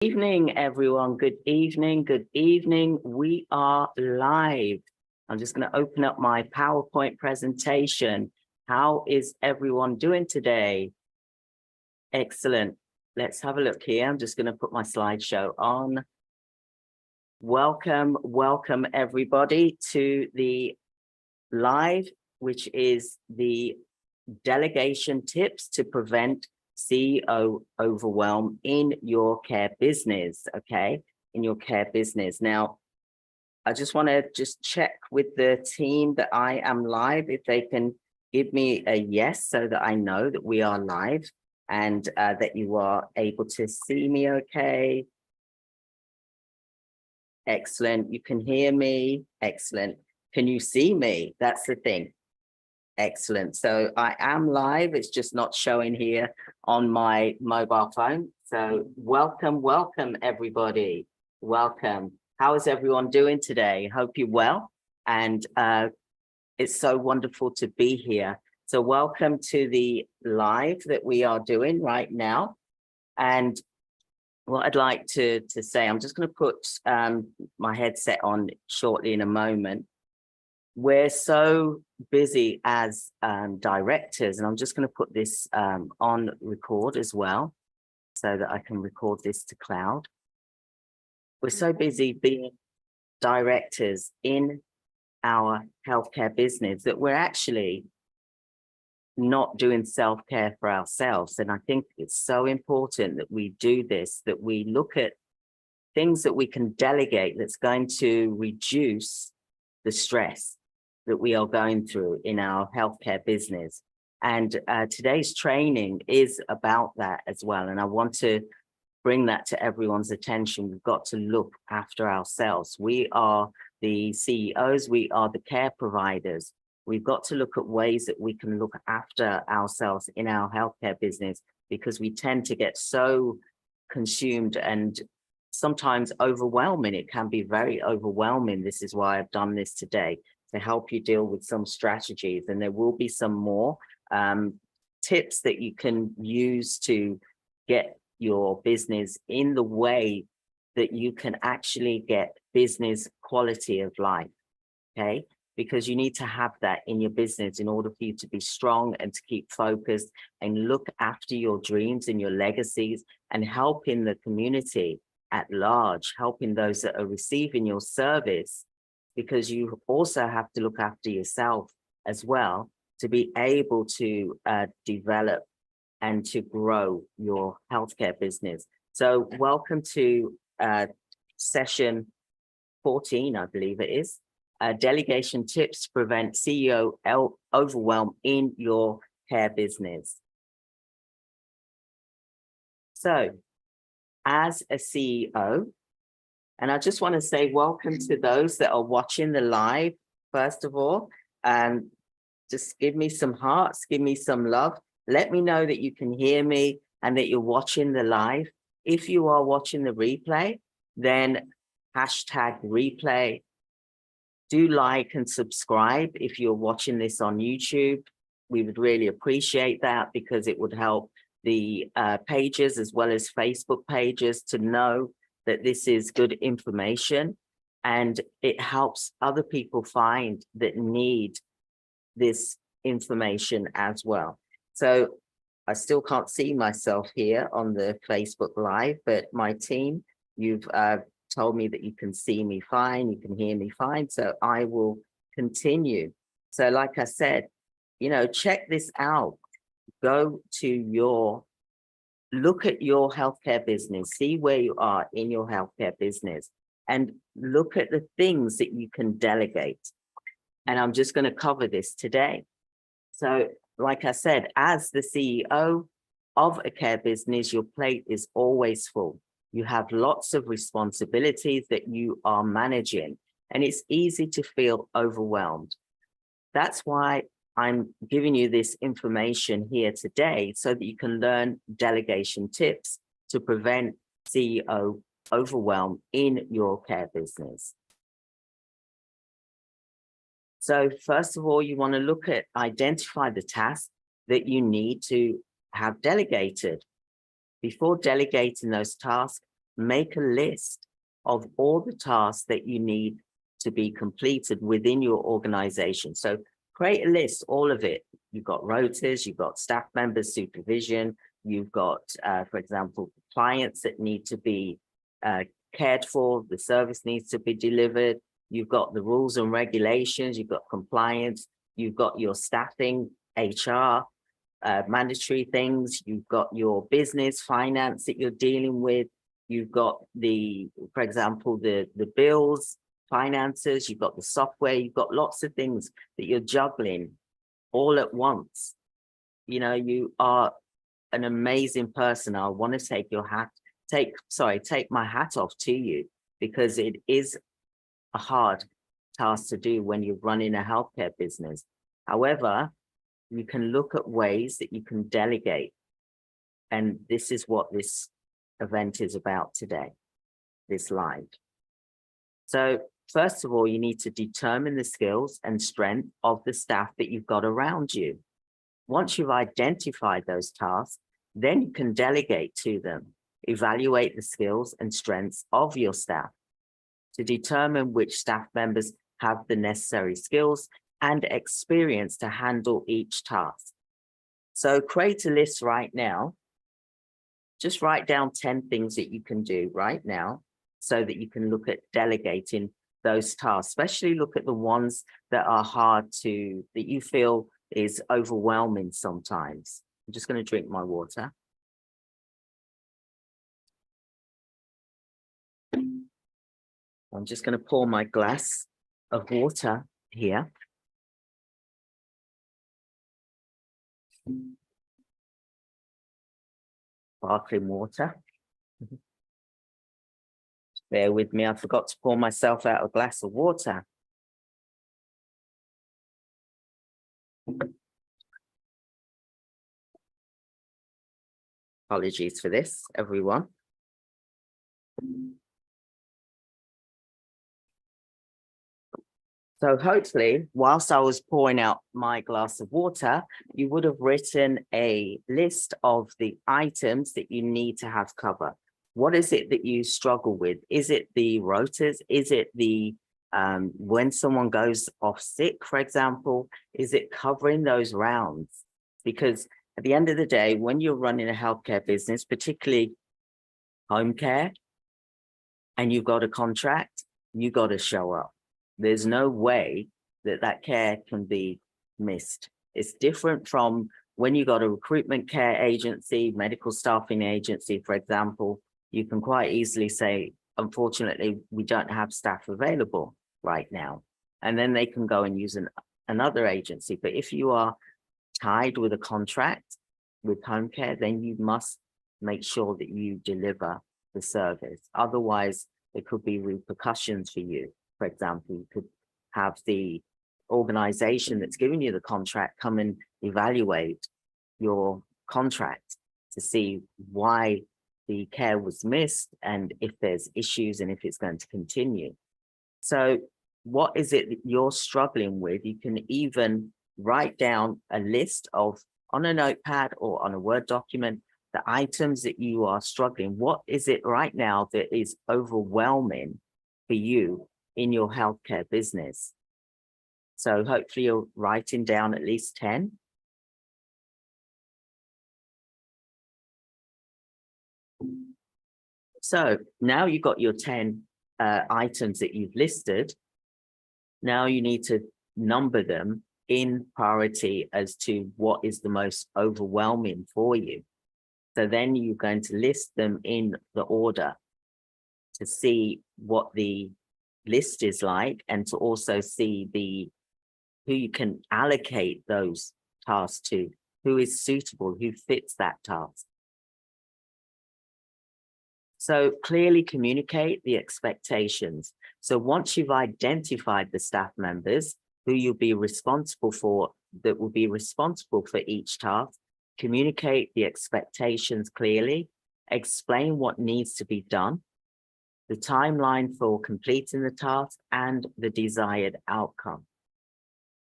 Evening, everyone. Good evening. Good evening. We are live. I'm just going to open up my PowerPoint presentation. How is everyone doing today? Excellent. Let's have a look here. I'm just going to put my slideshow on. Welcome everybody to the live, which is the delegation tips to prevent CEO overwhelm in your care business, okay? In your care business. Now, I just want to check with the team that I am live, if they can give me a yes, so that I know that we are live and that you are able to see me okay. Excellent. You can hear me. Excellent. Can you see me? That's the thing. Excellent. So I am live. It's just not showing here on my mobile phone. So welcome everybody. Welcome. How is everyone doing today? Hope you're well. And it's so wonderful to be here. So welcome to the live that we are doing right now. And what I'd like to say, I'm just going to put my headset on shortly in a moment. We're so busy as directors, and I'm just going to put this on record as well, so that I can record this to cloud. We're so busy being directors in our healthcare business that we're actually not doing self-care for ourselves. And I think it's so important that we do this, that we look at things that we can delegate that's going to reduce the stress that we are going through in our healthcare business. And today's training is about that as well. And I want to bring that to everyone's attention. We've got to look after ourselves. We are the CEOs, we are the care providers. We've got to look at ways that we can look after ourselves in our healthcare business, because we tend to get so consumed and sometimes overwhelming. It can be very overwhelming. This is why I've done this today, to help you deal with some strategies. And there will be some more tips that you can use to get your business in the way that you can actually get business quality of life, okay? Because you need to have that in your business in order for you to be strong and to keep focused and look after your dreams and your legacies and helping the community at large, helping those that are receiving your service, because you also have to look after yourself as well to be able to develop and to grow your healthcare business. So welcome to session 14, I believe it is. Delegation tips to prevent CEO overwhelm in your care business. So as a CEO, and I just want to say welcome to those that are watching the live, first of all, and just give me some hearts, give me some love. Let me know that you can hear me and that you're watching the live. If you are watching the replay, then hashtag replay. Do like and subscribe if you're watching this on YouTube. We would really appreciate that, because it would help the pages as well as Facebook pages to know that this is good information, and it helps other people find that need this information as well. So I still can't see myself here on the Facebook Live, but my team, you've told me that you can see me fine, you can hear me fine, so I will continue. So like I said, you know, check this out. Go to look at your healthcare business, see where you are in your healthcare business, and look at the things that you can delegate. And I'm just going to cover this today. So like I said, as the CEO of a care business, your plate is always full. You have lots of responsibilities that you are managing, and it's easy to feel overwhelmed. That's why I'm giving you this information here today, so that you can learn delegation tips to prevent CEO overwhelm in your care business. So first of all, you want to identify the tasks that you need to have delegated. Before delegating those tasks, make a list of all the tasks that you need to be completed within your organization. So create a list, all of it. You've got rotas, you've got staff members, supervision, you've got, for example, clients that need to be cared for, the service needs to be delivered, you've got the rules and regulations, you've got compliance, you've got your staffing, HR, mandatory things, you've got your business, finance that you're dealing with, you've got the, for example, the bills, finances, you've got the software, you've got lots of things that you're juggling all at once. You know, you are an amazing person. I want to take my hat off to you, because it is a hard task to do when you're running a healthcare business. However, you can look at ways that you can delegate. And this is what this event is about today, this live. So first of all, you need to determine the skills and strength of the staff that you've got around you. Once you've identified those tasks, then you can delegate to them. Evaluate the skills and strengths of your staff to determine which staff members have the necessary skills and experience to handle each task. So create a list right now. Just write down 10 things that you can do right now so that you can look at delegating those tasks, especially look at the ones that are hard to, that you feel is overwhelming sometimes. I'm just going to drink my water. I'm just going to pour my glass of water here. Sparkling water. Bear with me, I forgot to pour myself out a glass of water. Apologies for this, everyone. So hopefully, whilst I was pouring out my glass of water, you would have written a list of the items that you need to have covered. What is it that you struggle with? Is it the rotas? Is it the when someone goes off sick, for example? Is it covering those rounds? Because at the end of the day, when you're running a healthcare business, particularly home care, and you've got a contract, you got to show up. There's no way that that care can be missed. It's different from when you got a recruitment care agency, medical staffing agency, for example. You can quite easily say, unfortunately, we don't have staff available right now. And then they can go and use another agency. But if you are tied with a contract with home care, then you must make sure that you deliver the service. Otherwise, there could be repercussions for you. For example, you could have the organization that's giving you the contract come and evaluate your contract to see why the care was missed and if there's issues and if it's going to continue. So what is it that you're struggling with? You can even write down a list of, on a notepad or on a Word document, the items that you are struggling. What is it right now that is overwhelming for you in your healthcare business? So hopefully you're writing down at least 10. So now you've got your 10 items that you've listed. Now you need to number them in priority as to what is the most overwhelming for you. So then you're going to list them in the order to see what the list is like, and to also see who you can allocate those tasks to, who is suitable, who fits that task. So clearly communicate the expectations. So once you've identified the staff members who you'll be responsible for, that will be responsible for each task, communicate the expectations clearly, explain what needs to be done, the timeline for completing the task, and the desired outcome.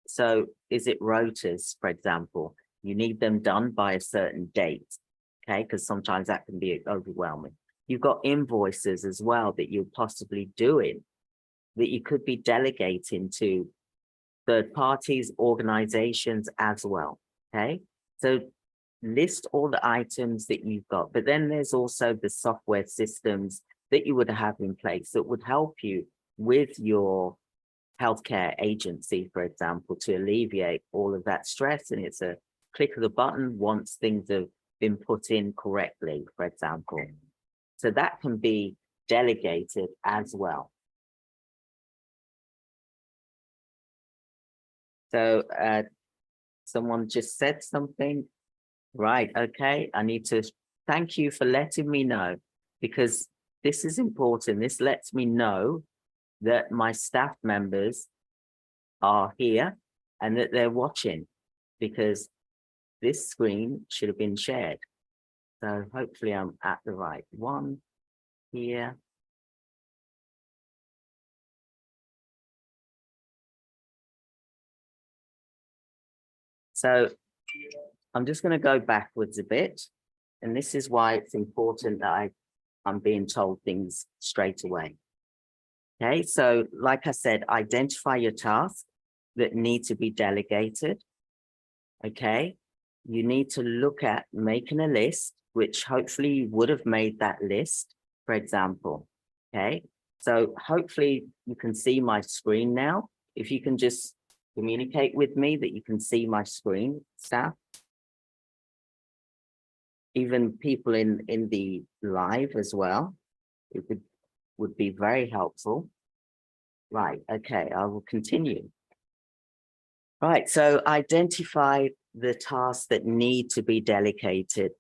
So is it rotas, for example? You need them done by a certain date, okay? Because sometimes that can be overwhelming. You've got invoices as well that you're possibly doing, that you could be delegating to third parties, organizations as well, okay? So list all the items that you've got, but then there's also the software systems that you would have in place that would help you with your healthcare agency, for example, to alleviate all of that stress. And it's a click of the button once things have been put in correctly, for example. So that can be delegated as well. So someone just said something. Right, okay. I need to thank you for letting me know, because this is important. This lets me know that my staff members are here and that they're watching, because this screen should have been shared. So hopefully I'm at the right one here. So I'm just going to go backwards a bit. And this is why it's important that I'm being told things straight away. Okay, so like I said, identify your tasks that need to be delegated. Okay, you need to look at making a list, which hopefully you would have made that list, for example. Okay, so hopefully you can see my screen now. If you can just communicate with me that you can see my screen, staff. Even people in the live as well, it would be very helpful. Right, okay, I will continue. Right, so identify the tasks that need to be delegated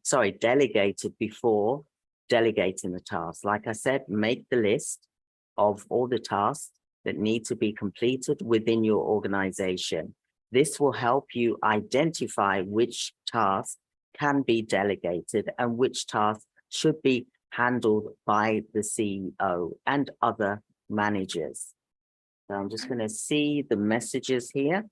before delegating the task. Like I said, make the list of all the tasks that need to be completed within your organization. This will help you identify which tasks can be delegated and which tasks should be handled by the CEO and other managers. So I'm just going to see the messages here.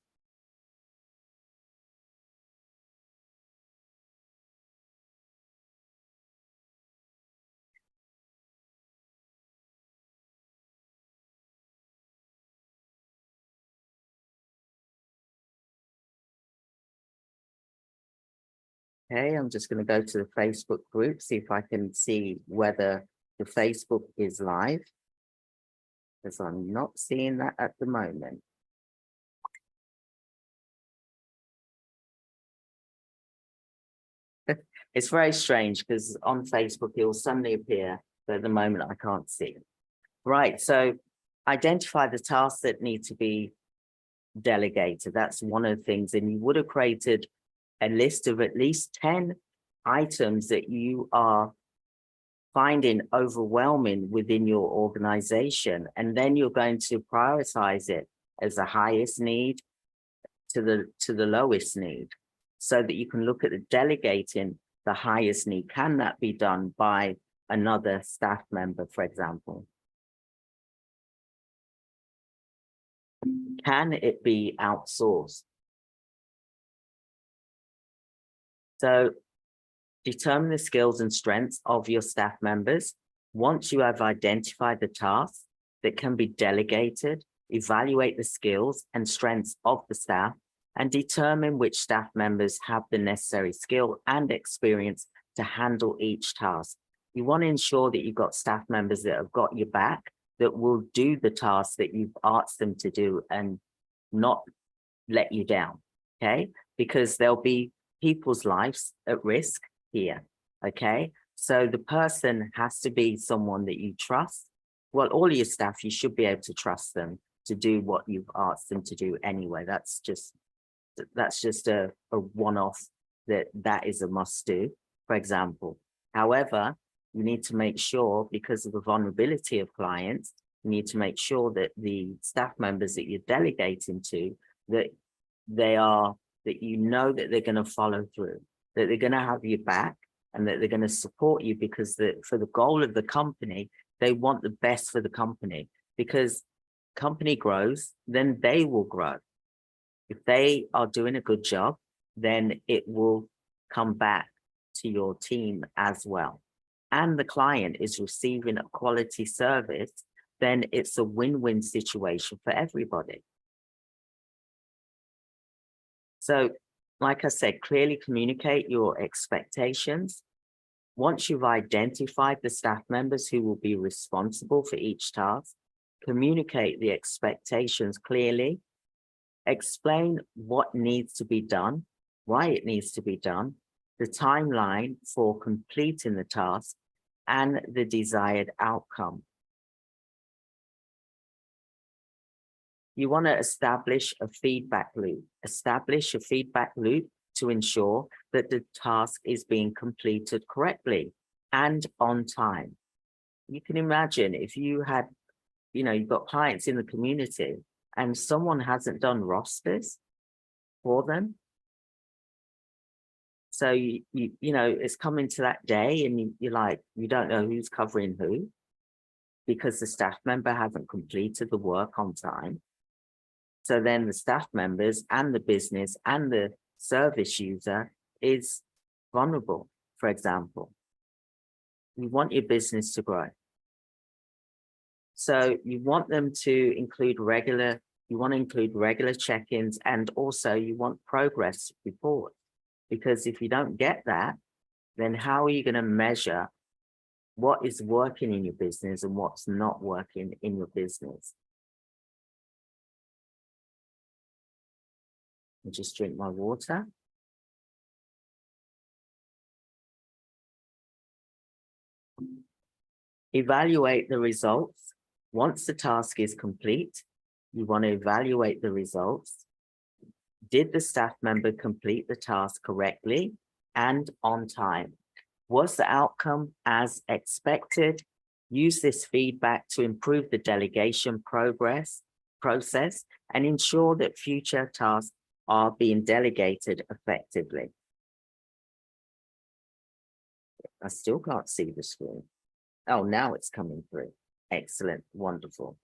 Okay, I'm just going to go to the Facebook group, see if I can see whether the Facebook is live, because I'm not seeing that at the moment. It's very strange because on Facebook, it will suddenly appear, but at the moment I can't see it. Right, so identify the tasks that need to be delegated. That's one of the things, and you would have created a list of at least 10 items that you are finding overwhelming within your organization, and then you're going to prioritize it as the highest need to the lowest need, so that you can look at the delegating the highest need. Can that be done by another staff member, for example? Can it be outsourced? So determine the skills and strengths of your staff members. Once you have identified the tasks that can be delegated, evaluate the skills and strengths of the staff and determine which staff members have the necessary skill and experience to handle each task. You want to ensure that you've got staff members that have got your back, that will do the tasks that you've asked them to do and not let you down, okay? Because there'll be people's lives at risk here, okay? So the person has to be someone that you trust. Well, all your staff, you should be able to trust them to do what you've asked them to do anyway. That's just a one-off that is a must do, for example. However, you need to make sure, because of the vulnerability of clients, you need to make sure that the staff members that you're delegating to, that you know that they're going to follow through, that they're going to have your back, and that they're going to support you, because for the goal of the company, they want the best for the company. Because company grows, then they will grow. If they are doing a good job, then it will come back to your team as well. and the client is receiving a quality service, then it's a win-win situation for everybody. So, like I said, clearly communicate your expectations. Once you've identified the staff members who will be responsible for each task, communicate the expectations clearly, explain what needs to be done, why it needs to be done, the timeline for completing the task, and the desired outcome. You want to establish a feedback loop. Establish a feedback loop to ensure that the task is being completed correctly and on time. You can imagine if you had, you've got clients in the community and someone hasn't done rosters for them. So, it's coming to that day and you're like, you don't know who's covering who because the staff member hasn't completed the work on time. So then the staff members and the business and the service user is vulnerable, for example. You want your business to grow. So you want them to include regular check-ins, and also you want progress reports. Because if you don't get that, then how are you going to measure what is working in your business and what's not working in your business? I'll just drink my water. Evaluate the results. Once the task is complete, you want to evaluate the results. Did the staff member complete the task correctly and on time? Was the outcome as expected? Use this feedback to improve the delegation process and ensure that future tasks are being delegated effectively. I still can't see the screen. Oh, now it's coming through. Excellent, wonderful.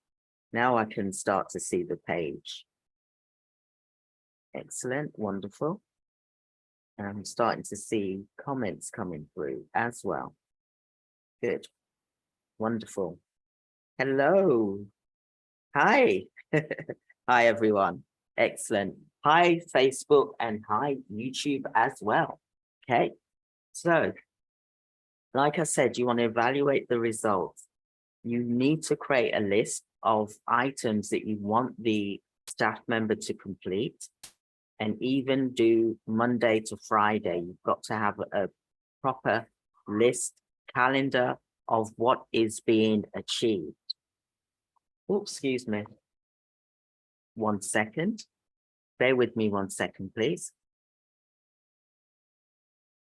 Now I can start to see the page. Excellent, wonderful. And I'm starting to see comments coming through as well. Good, wonderful. Hello. Hi. Hi, everyone. Excellent. Hi, Facebook, and hi, YouTube as well. Okay, so like I said, you want to evaluate the results. You need to create a list of items that you want the staff member to complete, and even do Monday to Friday. You've got to have a proper list, calendar of what is being achieved. Oh, excuse me. 1 second. Bear with me 1 second, please.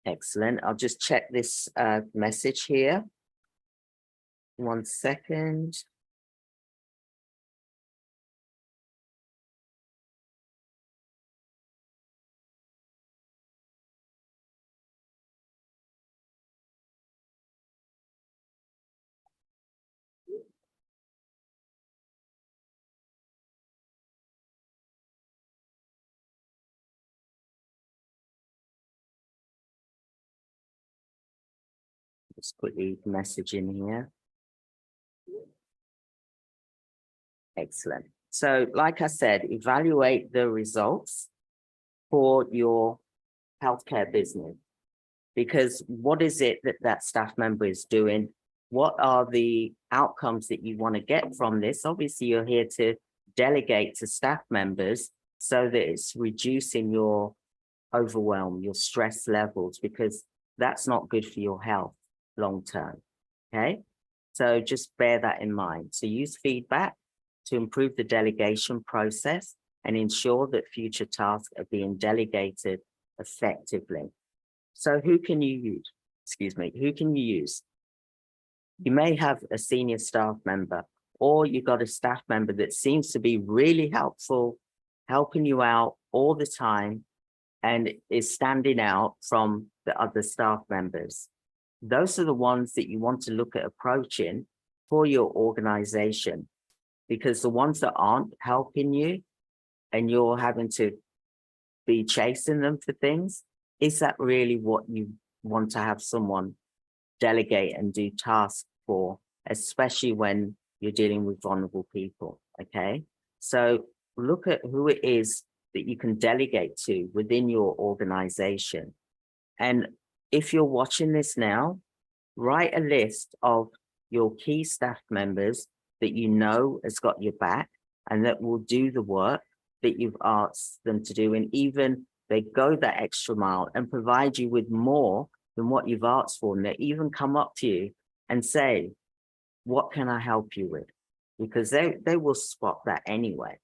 Excellent. I'll just check this message here. 1 second. Just quickly message in here. Excellent. So like I said, evaluate the results for your healthcare business, because what is it that that staff member is doing? What are the outcomes that you want to get from this? Obviously, you're here to delegate to staff members so that it's reducing your overwhelm, your stress levels, because that's not good for your health long term. Okay, so just bear that in mind. So use feedback to improve the delegation process and ensure that future tasks are being delegated effectively. So who can you use? Excuse me, who can you use? You may have a senior staff member, or you've got a staff member that seems to be really helpful, helping you out all the time, and is standing out from the other staff members. Those are the ones that you want to look at approaching for your organization, because the ones that aren't helping you and you're having to be chasing them for things, is that really what you want to have someone delegate and do tasks for, especially when you're dealing with vulnerable people, okay? So look at who it is that you can delegate to within your organization. And if you're watching this now, write a list of your key staff members that you know has got your back and that will do the work that you've asked them to do. And even they go that extra mile and provide you with more than what you've asked for. And they even come up to you and say, what can I help you with? Because they will spot that anyway.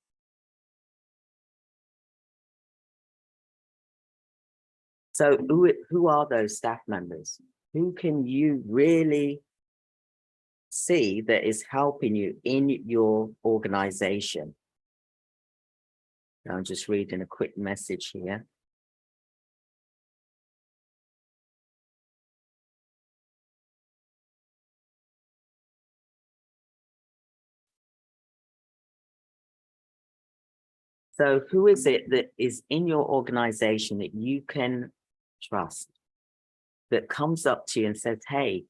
So who are those staff members? Who can you really see that is helping you in your organization? I'm just reading a quick message here. So who is it that is in your organization that you can trust, that comes up to you and says, hey,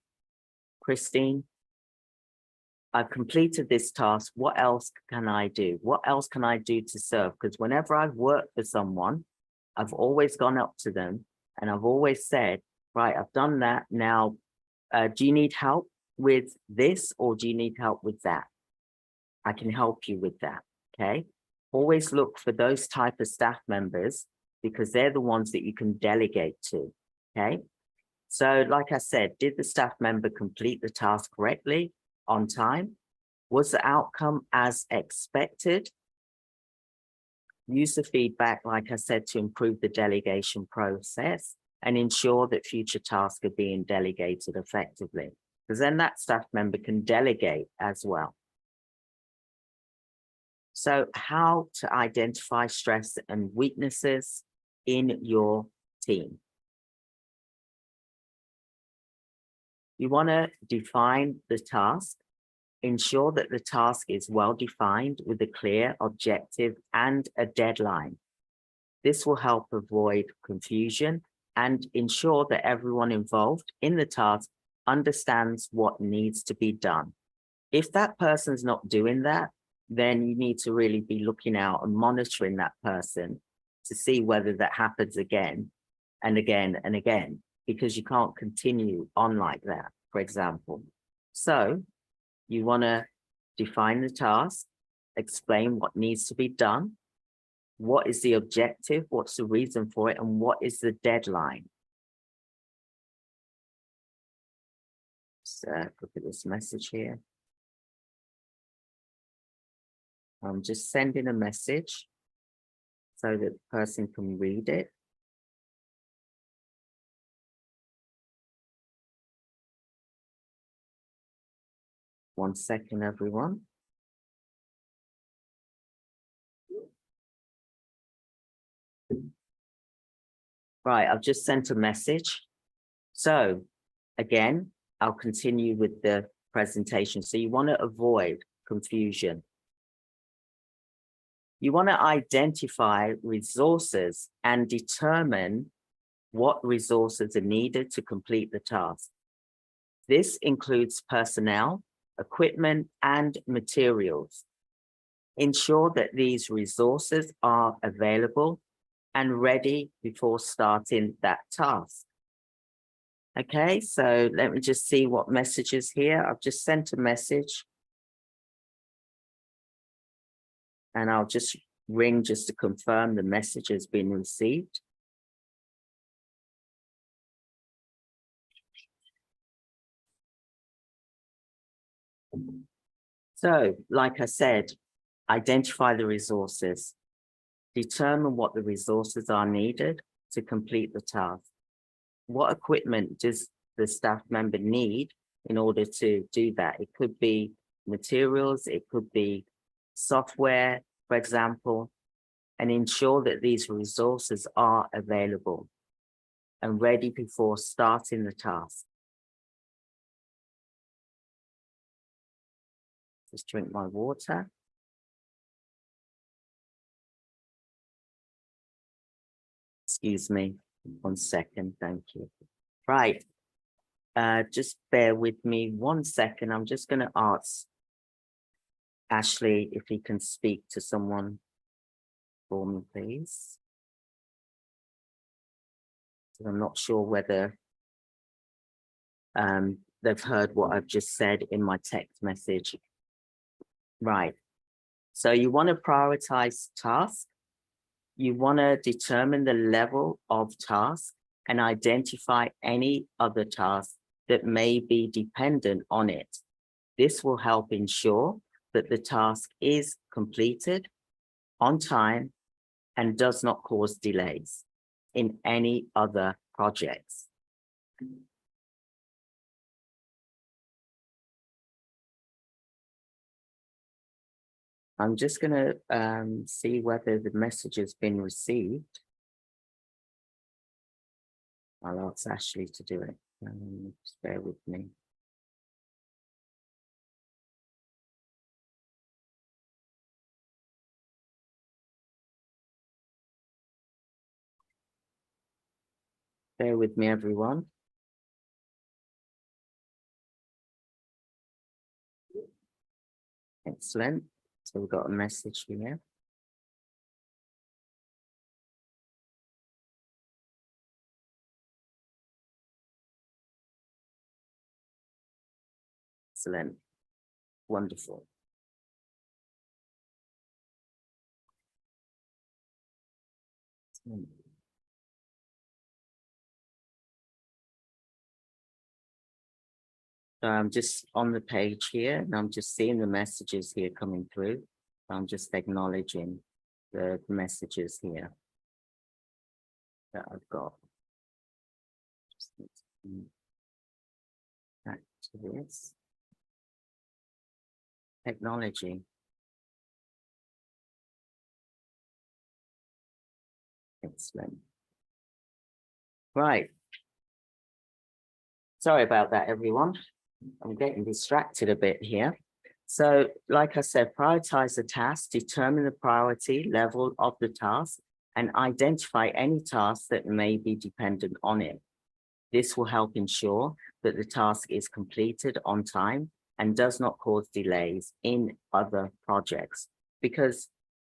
Christine, I've completed this task. What else can I do? What else can I do to serve? Because whenever I've worked for someone, I've always gone up to them and I've always said, right, I've done that. Now, do you need help with this or do you need help with that? I can help you with that, okay? Always look for those type of staff members because they're the ones that you can delegate to, okay? So like I said, did the staff member complete the task correctly, on time? Was the outcome as expected? Use the feedback, like I said, to improve the delegation process and ensure that future tasks are being delegated effectively, because then that staff member can delegate as well. So how to identify stress and weaknesses in your team. You want to define the task. Ensure that the task is well defined with a clear objective and a deadline. This will help avoid confusion and ensure that everyone involved in the task understands what needs to be done. If that person's not doing that, then you need to really be looking out and monitoring that person to see whether that happens again and again and again, because you can't continue on like that, for example. So you want to define the task, explain what needs to be done, what is the objective, what's the reason for it, and what is the deadline. So look at this message here. I'm just sending a message so that the person can read it. One second, everyone. Right, I've just sent a message. So again, I'll continue with the presentation. So you want to avoid confusion. You want to identify resources and determine what resources are needed to complete the task. This includes personnel, equipment, and materials. Ensure that these resources are available and ready before starting that task. Okay, so let me just see what messages here. I've just sent a message. And I'll just ring just to confirm the message has been received. So, like I said, identify the resources, determine what the resources are needed to complete the task. What equipment does the staff member need in order to do that? It could be materials, it could be software, for example, and ensure that these resources are available and ready before starting the task. Just drink my water. Excuse me, 1 second, thank you. Right, Just bear with me 1 second. I'm just going to ask Ashley if he can speak to someone for me, please. I'm not sure whether they've heard what I've just said in my text message. Right. So you want to prioritize tasks. You want to determine the level of task and identify any other tasks that may be dependent on it. This will help ensure that the task is completed on time and does not cause delays in any other projects. I'm just going to see whether the message has been received. I'll ask Ashley to do it. Just bear with me. Bear with me, everyone. Excellent. So we've got a message here. Excellent. Wonderful. So I'm just on the page here and I'm just seeing the messages here coming through. I'm just acknowledging the messages here that I've got. Just need to come back to this. Technology. Excellent. Right. Sorry about that, everyone. I'm getting distracted a bit here. So, like I said, prioritize the task, determine the priority level of the task, and identify any tasks that may be dependent on it. This will help ensure that the task is completed on time and does not cause delays in other projects, because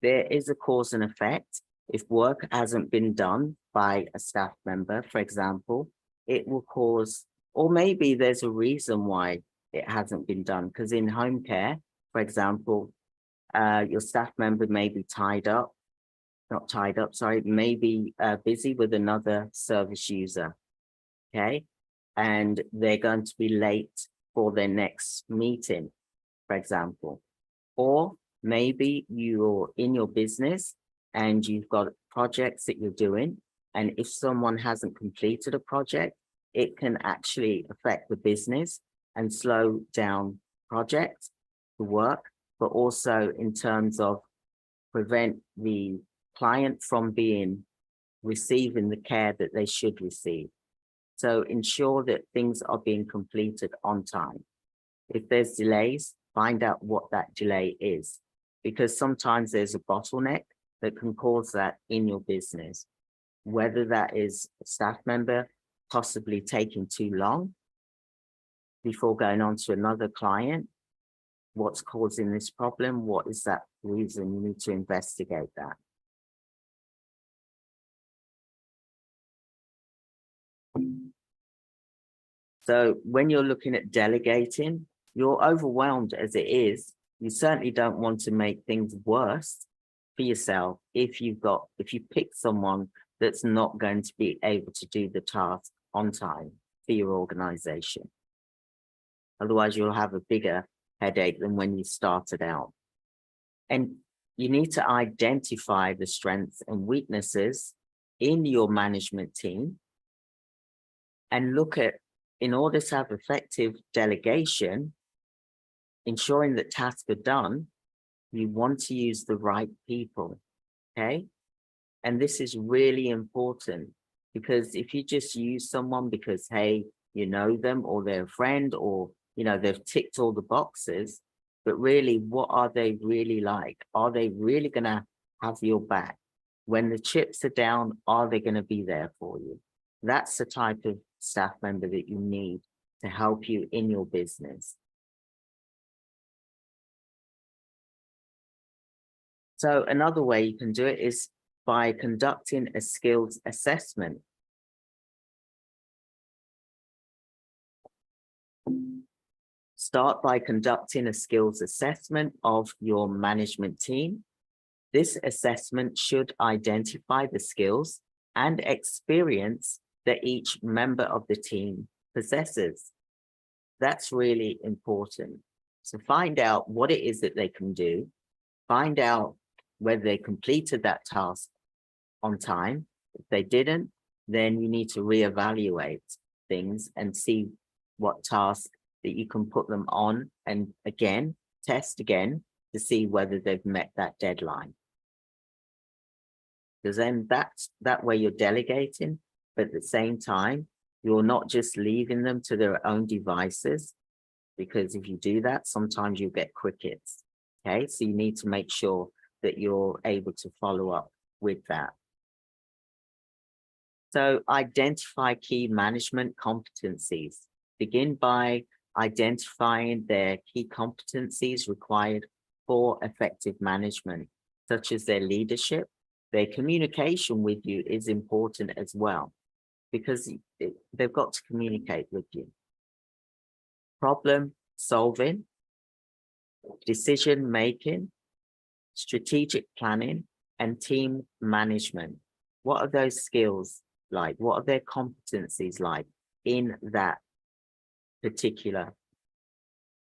there is a cause and effect. If work hasn't been done by a staff member, for example, it will cause, or maybe there's a reason why it hasn't been done, because in home care, for example, your staff member may be maybe busy with another service user, okay? And they're going to be late for their next meeting, for example. Or maybe you're in your business and you've got projects that you're doing, and if someone hasn't completed a project, it can actually affect the business and slow down project, the work, but also in terms of prevent the client from receiving the care that they should receive. So ensure that things are being completed on time. If there's delays, find out what that delay is, because sometimes there's a bottleneck that can cause that in your business, whether that is a staff member possibly taking too long before going on to another client. What's causing this problem? What is that reason? You need to investigate that. So when you're looking at delegating, you're overwhelmed as it is. You certainly don't want to make things worse for yourself if you pick someone that's not going to be able to do the task on time for your organization. Otherwise, you'll have a bigger headache than when you started out. And you need to identify the strengths and weaknesses in your management team and look at, in order to have effective delegation, ensuring that tasks are done, you want to use the right people, okay? And this is really important, because if you just use someone because, hey, you know them or they're a friend, or, you know, they've ticked all the boxes, but really, what are they really like? Are they really gonna have your back? When the chips are down, are they gonna be there for you? That's the type of staff member that you need to help you in your business. So another way you can do it is by conducting a skills assessment. Start by conducting a skills assessment of your management team. This assessment should identify the skills and experience that each member of the team possesses. That's really important. So find out what it is that they can do, find out whether they completed that task on time. If they didn't, then you need to reevaluate things and see what task that you can put them on, and again, test again to see whether they've met that deadline. Because then that way you're delegating, but at the same time, you're not just leaving them to their own devices, because if you do that, sometimes you get crickets. Okay, so you need to make sure that you're able to follow up with that. So identify key management competencies. Begin by identifying their key competencies required for effective management, such as their leadership. Their communication with you is important as well, because they've got to communicate with you. Problem solving, decision making, strategic planning, and team management. What are those skills like? What are their competencies like in that particular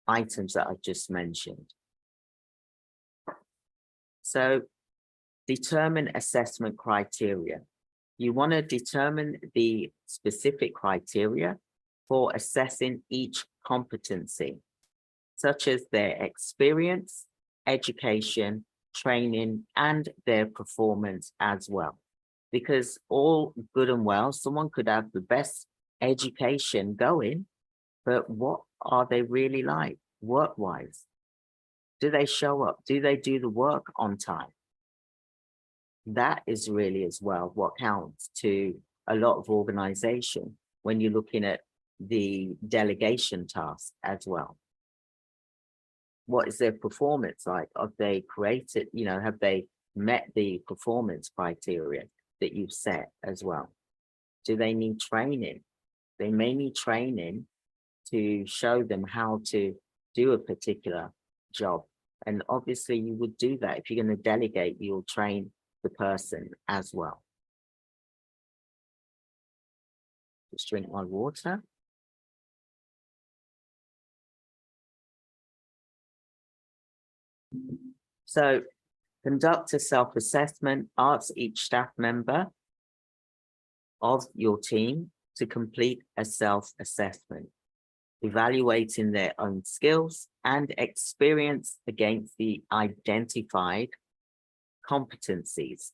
items that I've just mentioned? So determine assessment criteria. You want to determine the specific criteria for assessing each competency, such as their experience, education, training, and their performance as well. Because all good and well, someone could have the best education going, but what are they really like work-wise? Do they show up? Do they do the work on time? That is really as well what counts to a lot of organization when you're looking at the delegation task as well. What is their performance like? Have they created, have they met the performance criteria that you've set as well? Do they need training? They may need training to show them how to do a particular job. And obviously you would do that. If you're going to delegate, you'll train the person as well. Just drink my water. So conduct a self-assessment. Ask each staff member of your team to complete a self-assessment, evaluating their own skills and experience against the identified competencies.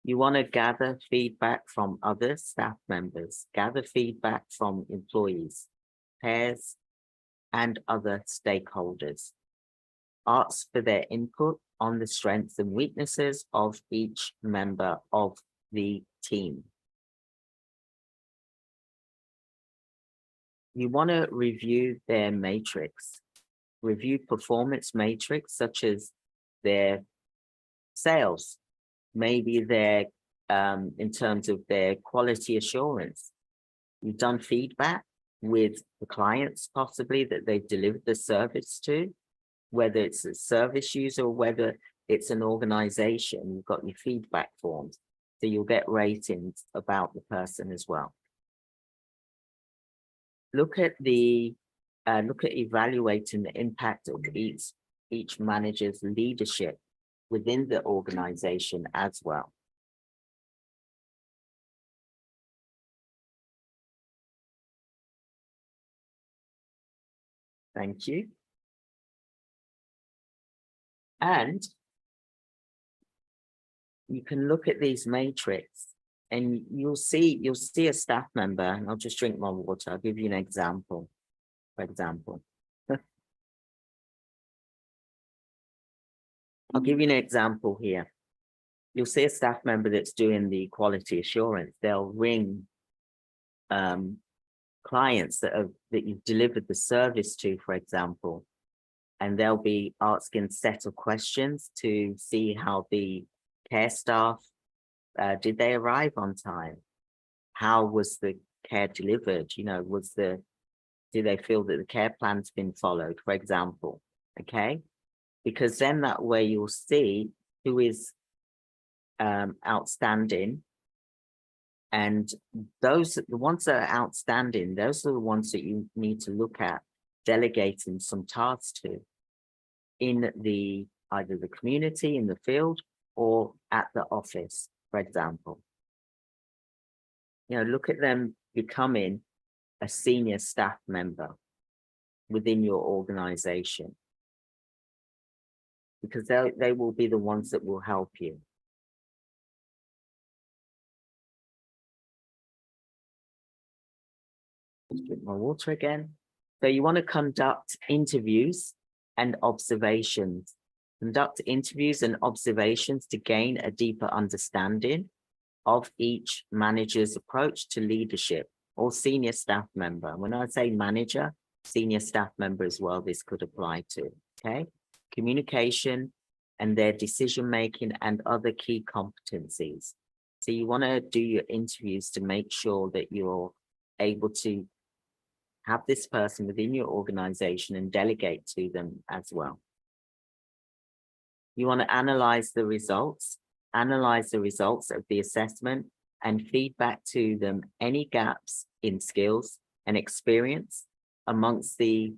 You want to gather feedback from other staff members, gather feedback from employees, peers, and other stakeholders. Ask for their input on the strengths and weaknesses of each member of the team. You want to review their matrix, review performance matrix, such as their sales, maybe their, in terms of their quality assurance. You've done feedback with the clients, possibly that they've delivered the service to, whether it's a service user or whether it's an organization. You've got your feedback forms, so you'll get ratings about the person as well. Look at evaluating the impact of each manager's leadership within the organization as well. Thank you. And you can look at these matrix and you'll see a staff member, and I'll just drink my water. I'll give you an example. For example, I'll give you an example here. You'll see a staff member that's doing the quality assurance. They'll ring clients that you've delivered the service to, for example, and they'll be asking a set of questions to see how the care staff, did they arrive on time? How was the care delivered? You know, do they feel that the care plan's been followed, for example? Okay, because then that way you'll see who is outstanding. And the ones that are outstanding, those are the ones that you need to look at delegating some tasks to in either the community, in the field, or at the office, for example. You know, look at them becoming a senior staff member within your organization, because they will be the ones that will help you. Just drink my water again. So you want to conduct interviews and observations. Conduct interviews and observations to gain a deeper understanding of each manager's approach to leadership or senior staff member. When I say manager, senior staff member as well, this could apply to, okay? Communication and their decision-making and other key competencies. So you want to do your interviews to make sure that you're able to have this person within your organization and delegate to them as well. You want to analyze the results of the assessment and feedback to them any gaps in skills and experience amongst the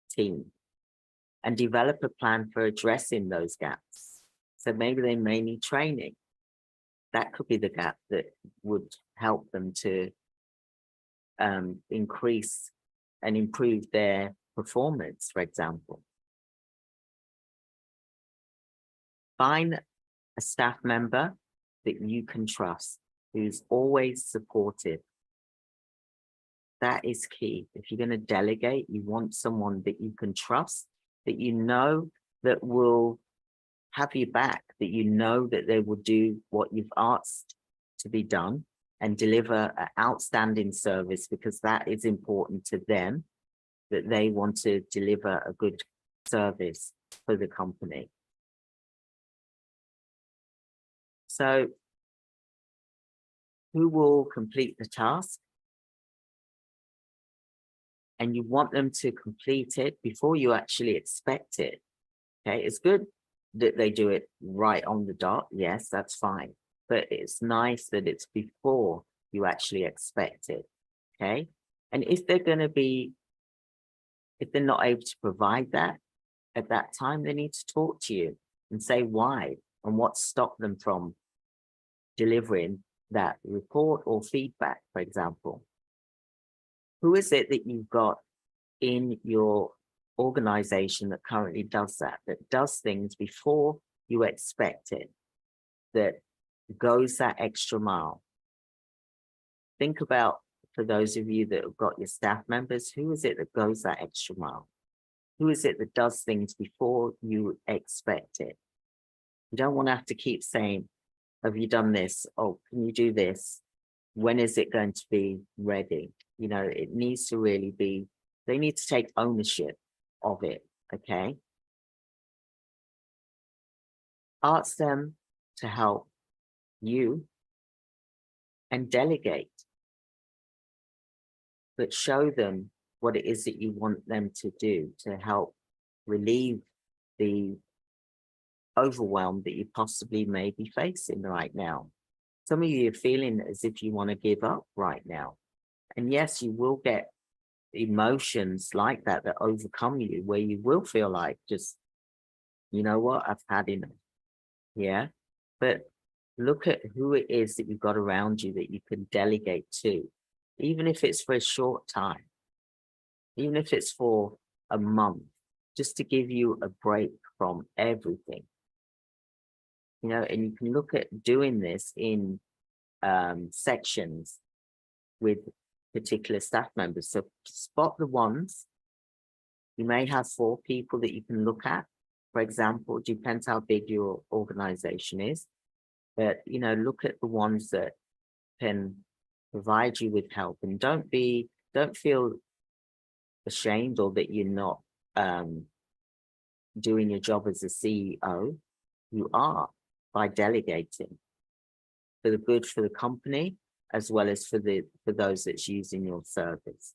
team, and develop a plan for addressing those gaps. So maybe they may need training. That could be the gap that would help them to increase and improve their performance, for example. Find a staff member that you can trust, who's always supportive. That is key. If you're going to delegate, you want someone that you can trust, that you know that will have your back, that you know that they will do what you've asked to be done and deliver an outstanding service, because that is important to them, that they want to deliver a good service for the company. So who will complete the task? And you want them to complete it before you actually expect it. Okay, it's good that they do it right on the dot. Yes, that's fine. But it's nice that it's before you actually expect it. Okay. And if they're not able to provide that at that time, they need to talk to you and say why and what stopped them from delivering that report or feedback, for example. Who is it that you've got in your organization that currently does that does things before you expect it, that goes that extra mile? Think about, for those of you that have got your staff members, who is it that goes that extra mile? Who is it that does things before you expect it? You don't want to have to keep saying, have you done this? Oh, can you do this? When is it going to be ready? You know, it needs to really be, they need to take ownership of it, okay? Ask them to help you and delegate, but show them what it is that you want them to do to help relieve the overwhelm that you possibly may be facing right now. Some of you are feeling as if you want to give up right now. And yes, you will get emotions like that overcome you, where you will feel like, just, you know what, I've had enough. Yeah. But look at who it is that you've got around you that you can delegate to, even if it's for a short time, even if it's for a month, just to give you a break from everything. You know, and you can look at doing this in sections with particular staff members. So spot the ones. You may have 4 people that you can look at, for example. It depends how big your organization is. But, you know, look at the ones that can provide you with help, and don't feel ashamed or that you're not doing your job as a CEO. You are, by delegating, for the good for the company as well as for those that's using your service.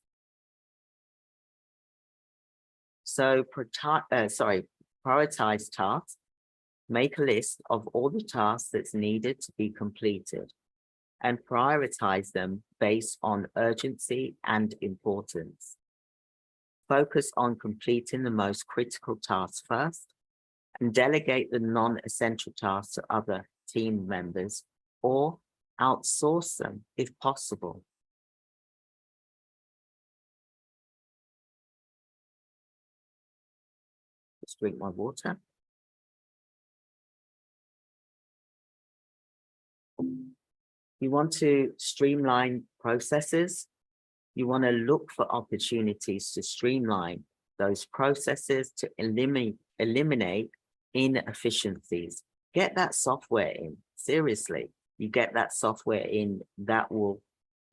So prioritize tasks. Make a list of all the tasks that's needed to be completed and prioritize them based on urgency and importance. Focus on completing the most critical tasks first and delegate the non-essential tasks to other team members or outsource them if possible. Just drink my water. You want to streamline processes. You want to look for opportunities to streamline those processes to eliminate inefficiencies. Get that software in. Seriously, you get that software in, that will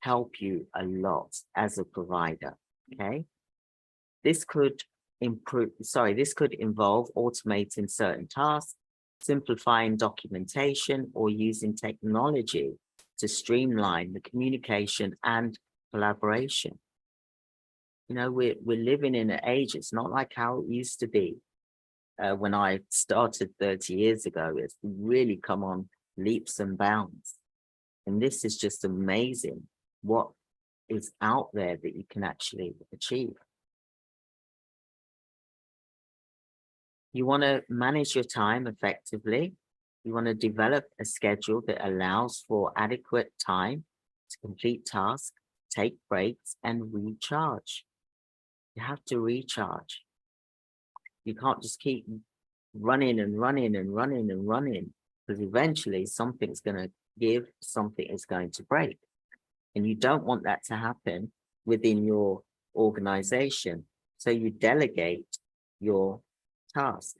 help you a lot as a provider. Okay. This could involve automating certain tasks, simplifying documentation, or using technology to streamline the communication and collaboration. You know, we're living in an age, it's not like how it used to be when I started 30 years ago. It's really come on leaps and bounds. And this is just amazing what is out there that you can actually achieve. You want to manage your time effectively. You want to develop a schedule that allows for adequate time to complete tasks, take breaks, and recharge. You have to recharge. You can't just keep running and running and running and running, because eventually something's going to give, something is going to break. And you don't want that to happen within your organization. So you delegate your task.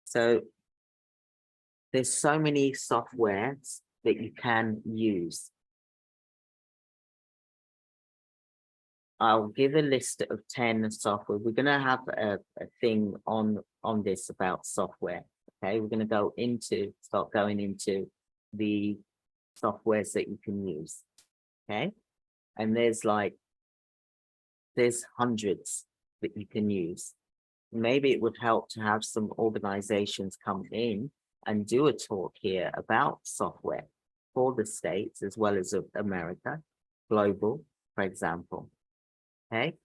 So there's so many softwares that you can use. I'll give a list of 10 software. We're going to have a thing on this about software. Okay, we're going to start going into the softwares that you can use. Okay, and there's hundreds that you can use. Maybe it would help to have some organizations come in and do a talk here about software for the States as well as America, global, for example. Okay,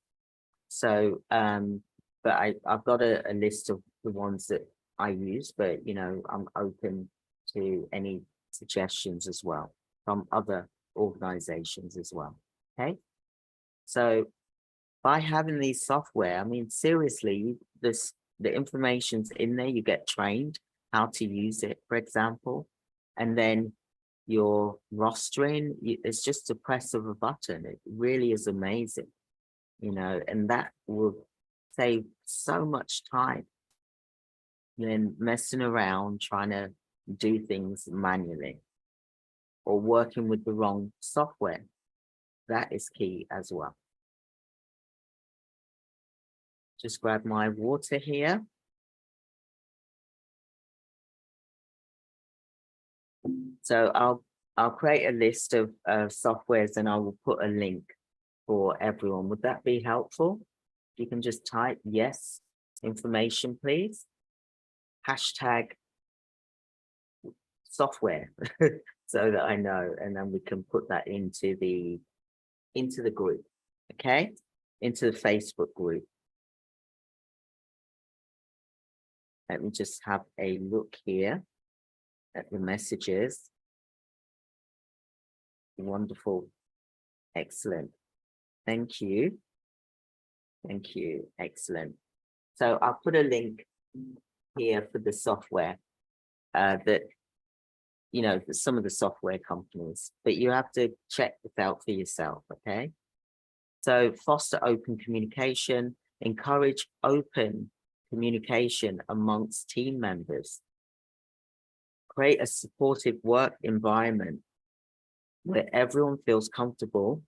so but I've got a list of the ones that I use, but you know, I'm open to any suggestions as well from other organizations as well. Okay, so by having these software, I mean, seriously, the information's in there. You get trained how to use it, for example, and then your rostering, it's just a press of a button. It really is amazing, you know, and that will save so much time than messing around trying to do things manually or working with the wrong software. That is key as well. Just grab my water here. So I'll create a list of softwares and I will put a link for everyone. Would that be helpful? You can just type yes, information, please. Hashtag software so that I know, and then we can put that into the group, okay? Into the Facebook group. Let me just have a look here at the messages. Wonderful. Excellent. Thank you. Thank you. Excellent. So I'll put a link here for the software that, you know, some of the software companies, but you have to check this out for yourself, okay? So foster open communication, encourage open communication amongst team members. Create a supportive work environment where everyone feels comfortable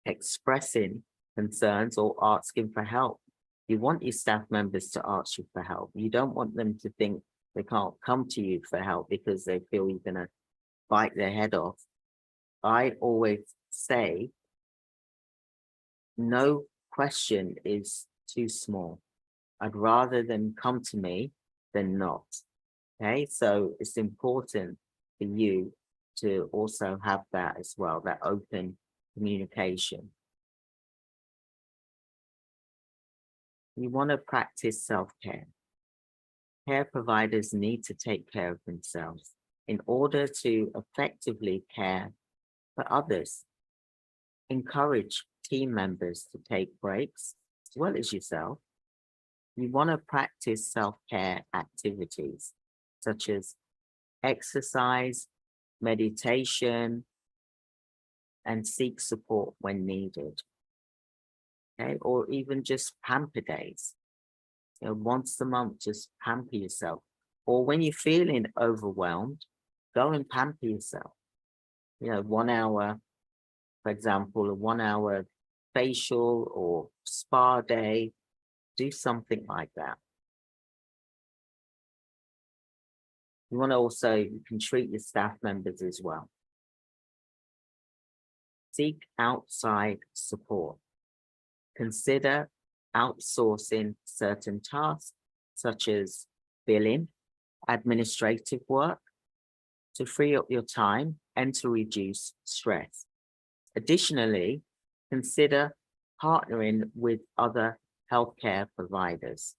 expressing concerns or asking for help. You want your staff members to ask you for help. You don't want them to think they can't come to you for help because they feel you're going to bite their head off. I always say, no question is too small. I'd rather them come to me than not. Okay, so it's important for you to also have that as well, that open communication. You want to practice self-care. Care providers need to take care of themselves in order to effectively care for others. Encourage team members to take breaks as well as yourself. You want to practice self-care activities such as exercise, meditation, and seek support when needed. Okay, or even just pamper days. You know, once a month, just pamper yourself. Or when you're feeling overwhelmed, go and pamper yourself. You know, 1 hour, for example, a 1 hour facial or spa day, do something like that. You want to also, you can treat your staff members as well. Seek outside support. Consider outsourcing certain tasks, such as billing, administrative work, to free up your time and to reduce stress. Additionally, consider partnering with other healthcare providers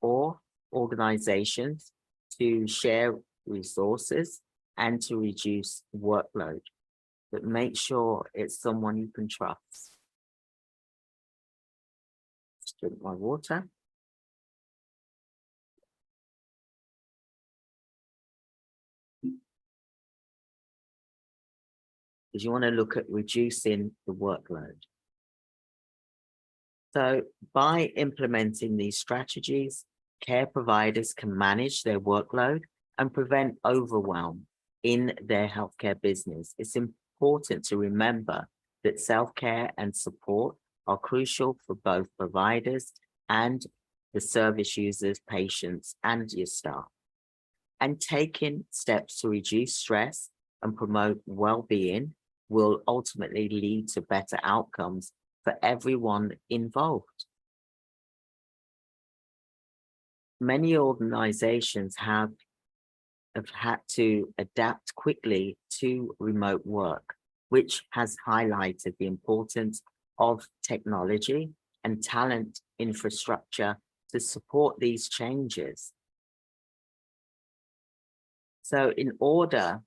or organizations to share resources and to reduce workload, but make sure it's someone you can trust. Just drink my water. Because you want to look at reducing the workload. So by implementing these strategies, care providers can manage their workload and prevent overwhelm in their healthcare business. It's important to remember that self-care and support are crucial for both providers and the service users, patients, and your staff. And taking steps to reduce stress and promote well-being will ultimately lead to better outcomes for everyone involved. Many organizations have had to adapt quickly to remote work, which has highlighted the importance of technology and talent infrastructure to support these changes. So in order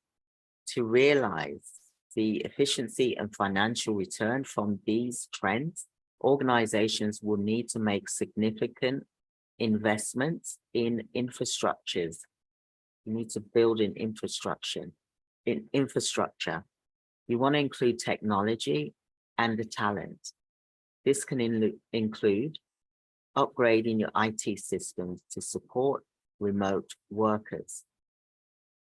to realize the efficiency and financial return from these trends, organizations will need to make significant investments in infrastructures. You need to build an infrastructure. You want to include technology and the talent. This can include upgrading your IT systems to support remote workers,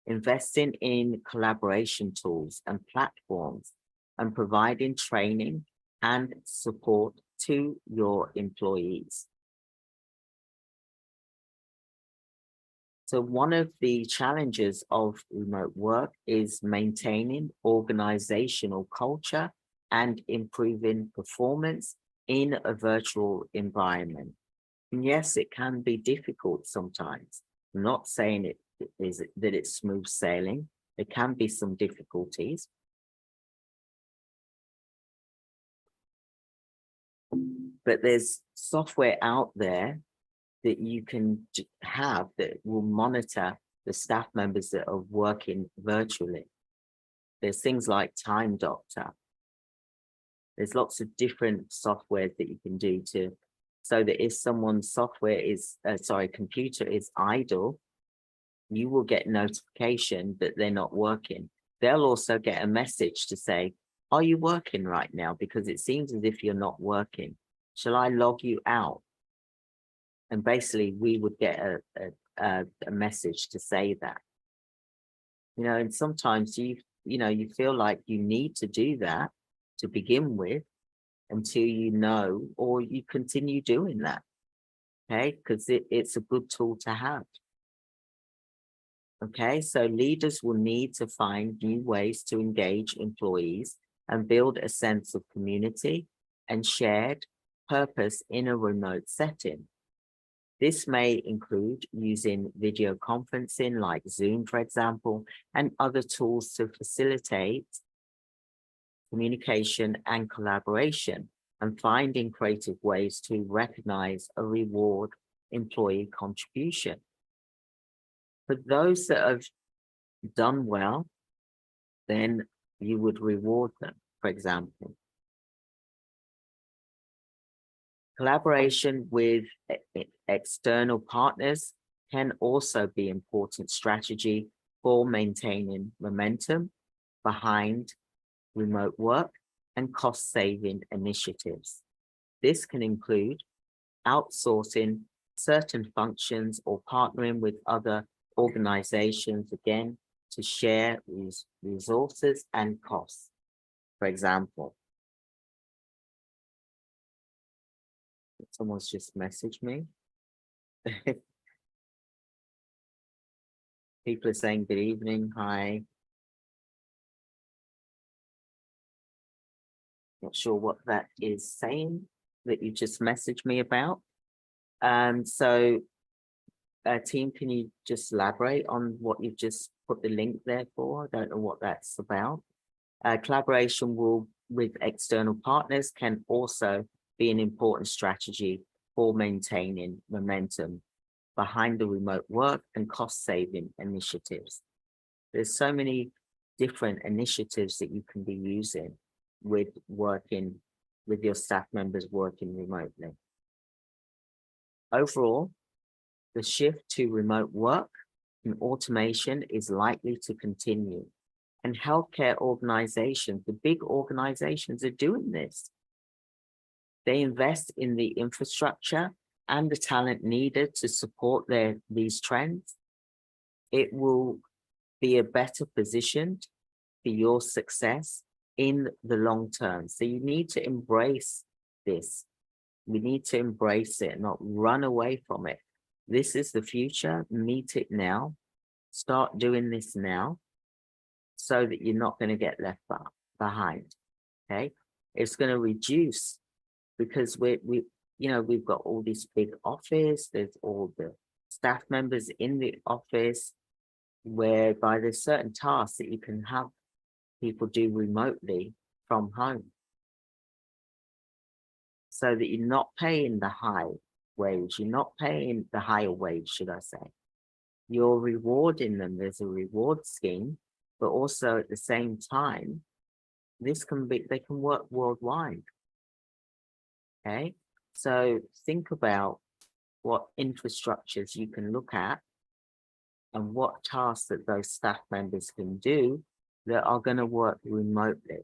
investing in collaboration tools and platforms, and providing training and support to your employees. So one of the challenges of remote work is maintaining organizational culture and improving performance in a virtual environment. And yes, it can be difficult sometimes. I'm not saying that it's smooth sailing. There can be some difficulties. But there's software out there that you can have that will monitor the staff members that are working virtually. There's things like Time Doctor. There's lots of different softwares that you can do so that if someone's computer is idle, you will get notification that they're not working. They'll also get a message to say, are you working right now? Because it seems as if you're not working. Shall I log you out? And basically we would get a message to say that. And sometimes you feel like you need to do that to begin with until or you continue doing that. Okay, because it's a good tool to have. Okay, so leaders will need to find new ways to engage employees and build a sense of community and shared purpose in a remote setting. This may include using video conferencing like Zoom, for example, and other tools to facilitate communication and collaboration, and finding creative ways to recognize or reward employee contribution. For those that have done well, then you would reward them, for example. Collaboration with external partners can also be an important strategy for maintaining momentum behind remote work and cost-saving initiatives. This can include outsourcing certain functions or partnering with other organizations, again, to share resources and costs. For example, someone's just messaged me. People are saying good evening, hi. Not sure what that is saying that you just messaged me about. So team, can you just elaborate on what you've just put the link there for? I don't know what that's about. Collaboration with external partners can also be an important strategy for maintaining momentum behind the remote work and cost-saving initiatives. There's so many different initiatives that you can be using with your staff members working remotely. Overall, the shift to remote work and automation is likely to continue. And healthcare organizations, the big organizations are doing this. They invest in the infrastructure and the talent needed to support these trends. It will be a better position for your success in the long term. So you need to embrace this. We need to embrace it, not run away from it. This is the future. Meet it now. Start doing this now so that you're not going to get left behind. Okay, it's going to reduce because we've got all this big office. There's all the staff members in the office, whereby there's certain tasks that you can have people do remotely from home, so that you're not paying the high wage. You're not paying the higher wage, should I say. You're rewarding them. There's a reward scheme, but also at the same time, they can work worldwide. Okay, so think about what infrastructures you can look at and what tasks that those staff members can do that are going to work remotely.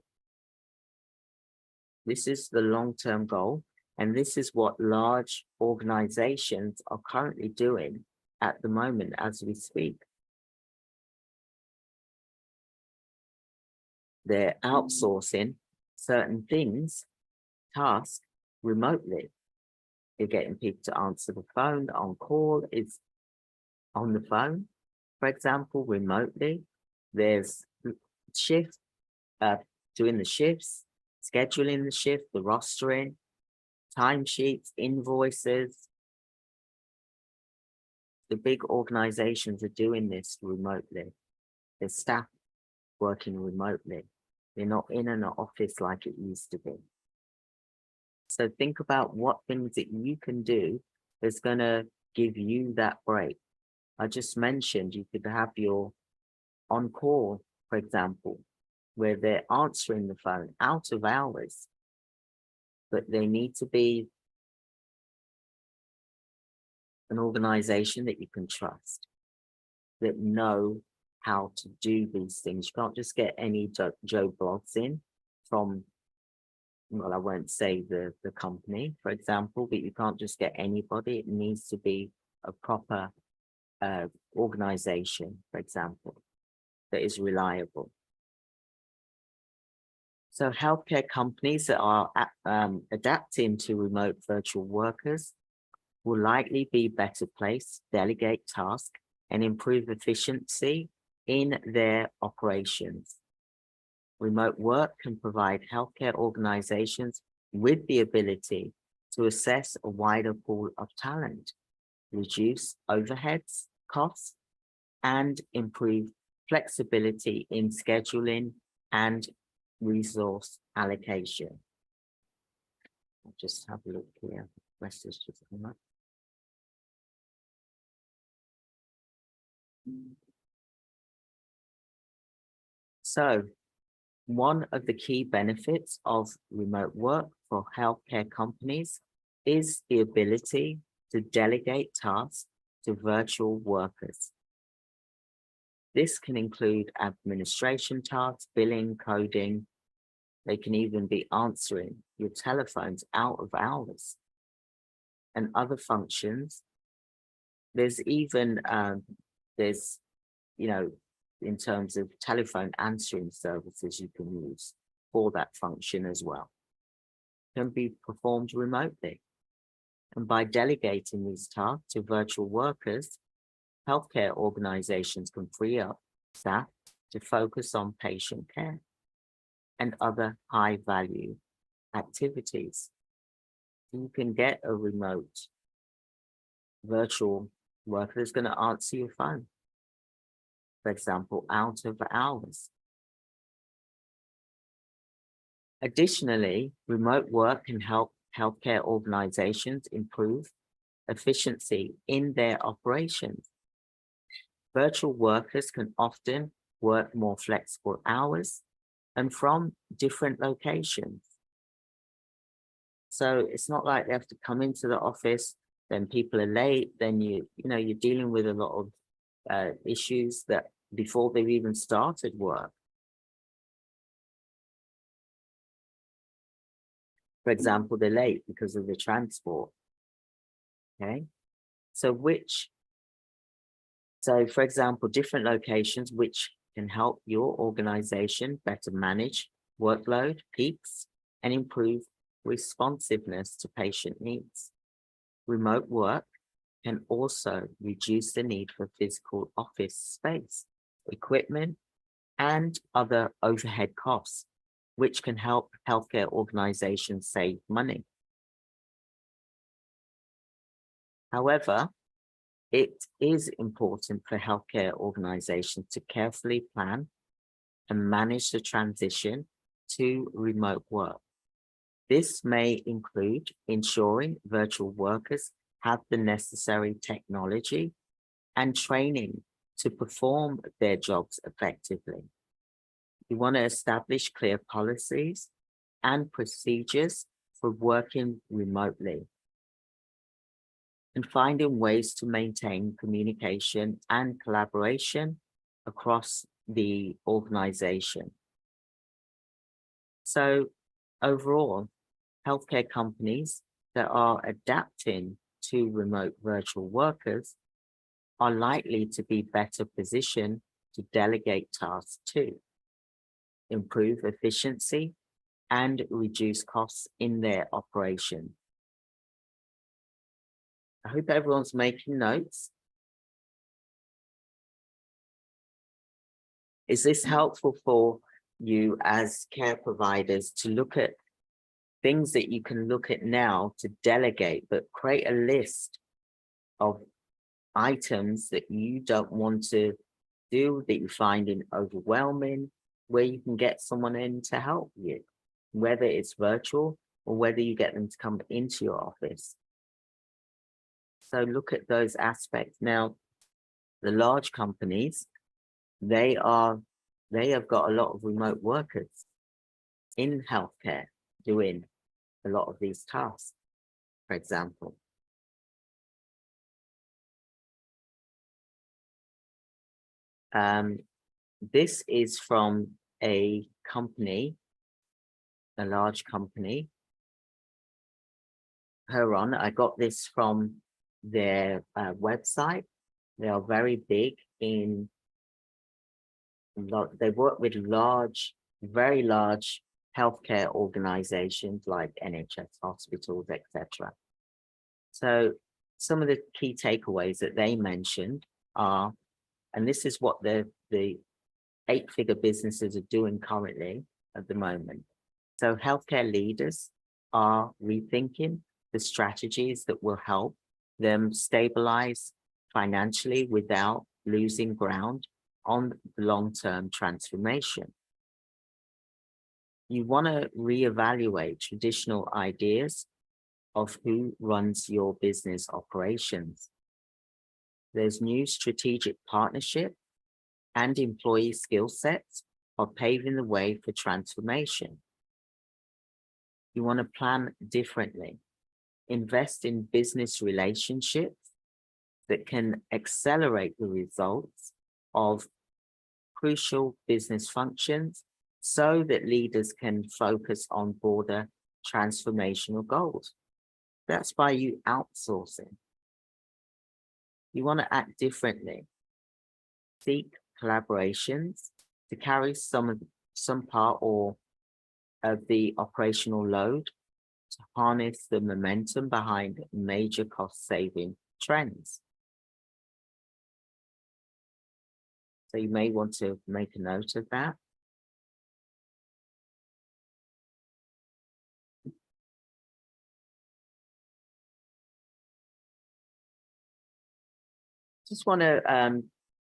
This is the long-term goal, and this is what large organizations are currently doing at the moment as we speak. They're outsourcing certain tasks remotely. You're getting people to answer the phone. On call is on the phone, for example, remotely. There's shifts, doing the shifts, scheduling the shift, the rostering, timesheets, invoices. The big organizations are doing this remotely. There's staff working remotely. They're not in an office like it used to be. So think about what things that you can do that's going to give you that break. I just mentioned you could have your on-call, for example, where they're answering the phone out of hours, but they need to be an organization that you can trust, that know how to do these things. You can't just get any Joe Blogs in from, well, I won't say the company, for example, but you can't just get anybody. It needs to be a proper organization, for example. that is reliable. So healthcare companies that are adapting to remote virtual workers will likely be better placed to delegate tasks and improve efficiency in their operations. Remote work can provide healthcare organizations with the ability to assess a wider pool of talent, reduce overheads, costs, and improve flexibility in scheduling and resource allocation. I'll just have a look here. Rest is just come up. So, one of the key benefits of remote work for healthcare companies is the ability to delegate tasks to virtual workers. This can include administration tasks, billing, coding. They can even be answering your telephones out of hours and other functions. There's even, in terms of telephone answering services you can use for that function as well. Can be performed remotely. And by delegating these tasks to virtual workers, healthcare organizations can free up staff to focus on patient care and other high-value activities. You can get a remote virtual worker that's going to answer your phone, for example, out of hours. Additionally, remote work can help healthcare organizations improve efficiency in their operations. Virtual workers can often work more flexible hours and from different locations. So it's not like they have to come into the office, then people are late, then you're dealing with a lot of issues that before they've even started work. For example, they're late because of the transport. Okay, so for example, different locations which can help your organization better manage workload, peaks, and improve responsiveness to patient needs. Remote work can also reduce the need for physical office space, equipment, and other overhead costs, which can help healthcare organizations save money. However, it is important for healthcare organizations to carefully plan and manage the transition to remote work. This may include ensuring virtual workers have the necessary technology and training to perform their jobs effectively. You want to establish clear policies and procedures for working remotely and finding ways to maintain communication and collaboration across the organization. So overall, healthcare companies that are adapting to remote virtual workers are likely to be better positioned to delegate tasks to, improve efficiency, and reduce costs in their operation. I hope everyone's making notes. Is this helpful for you as care providers to look at things that you can look at now to delegate, but create a list of items that you don't want to do, that you find overwhelming, where you can get someone in to help you, whether it's virtual or whether you get them to come into your office. So look at those aspects. Now, the large companies, they have got a lot of remote workers in healthcare doing a lot of these tasks, for example. This is from a company, a large company. Huron, I got this from their website. They are very big in they work with very large healthcare organizations like NHS hospitals, etc. So some of the key takeaways that they mentioned are, and this is what the 8-figure businesses are doing currently at the moment. So healthcare leaders are rethinking the strategies that will help them stabilize financially without losing ground on long-term transformation. You want to reevaluate traditional ideas of who runs your business operations. There's new strategic partnership and employee skill sets are paving the way for transformation. You want to plan differently. Invest in business relationships that can accelerate the results of crucial business functions so that leaders can focus on broader transformational goals. That's by you outsourcing. You want to act differently. Seek collaborations to carry some part or of the operational load to harness the momentum behind major cost-saving trends. So you may want to make a note of that. Just want to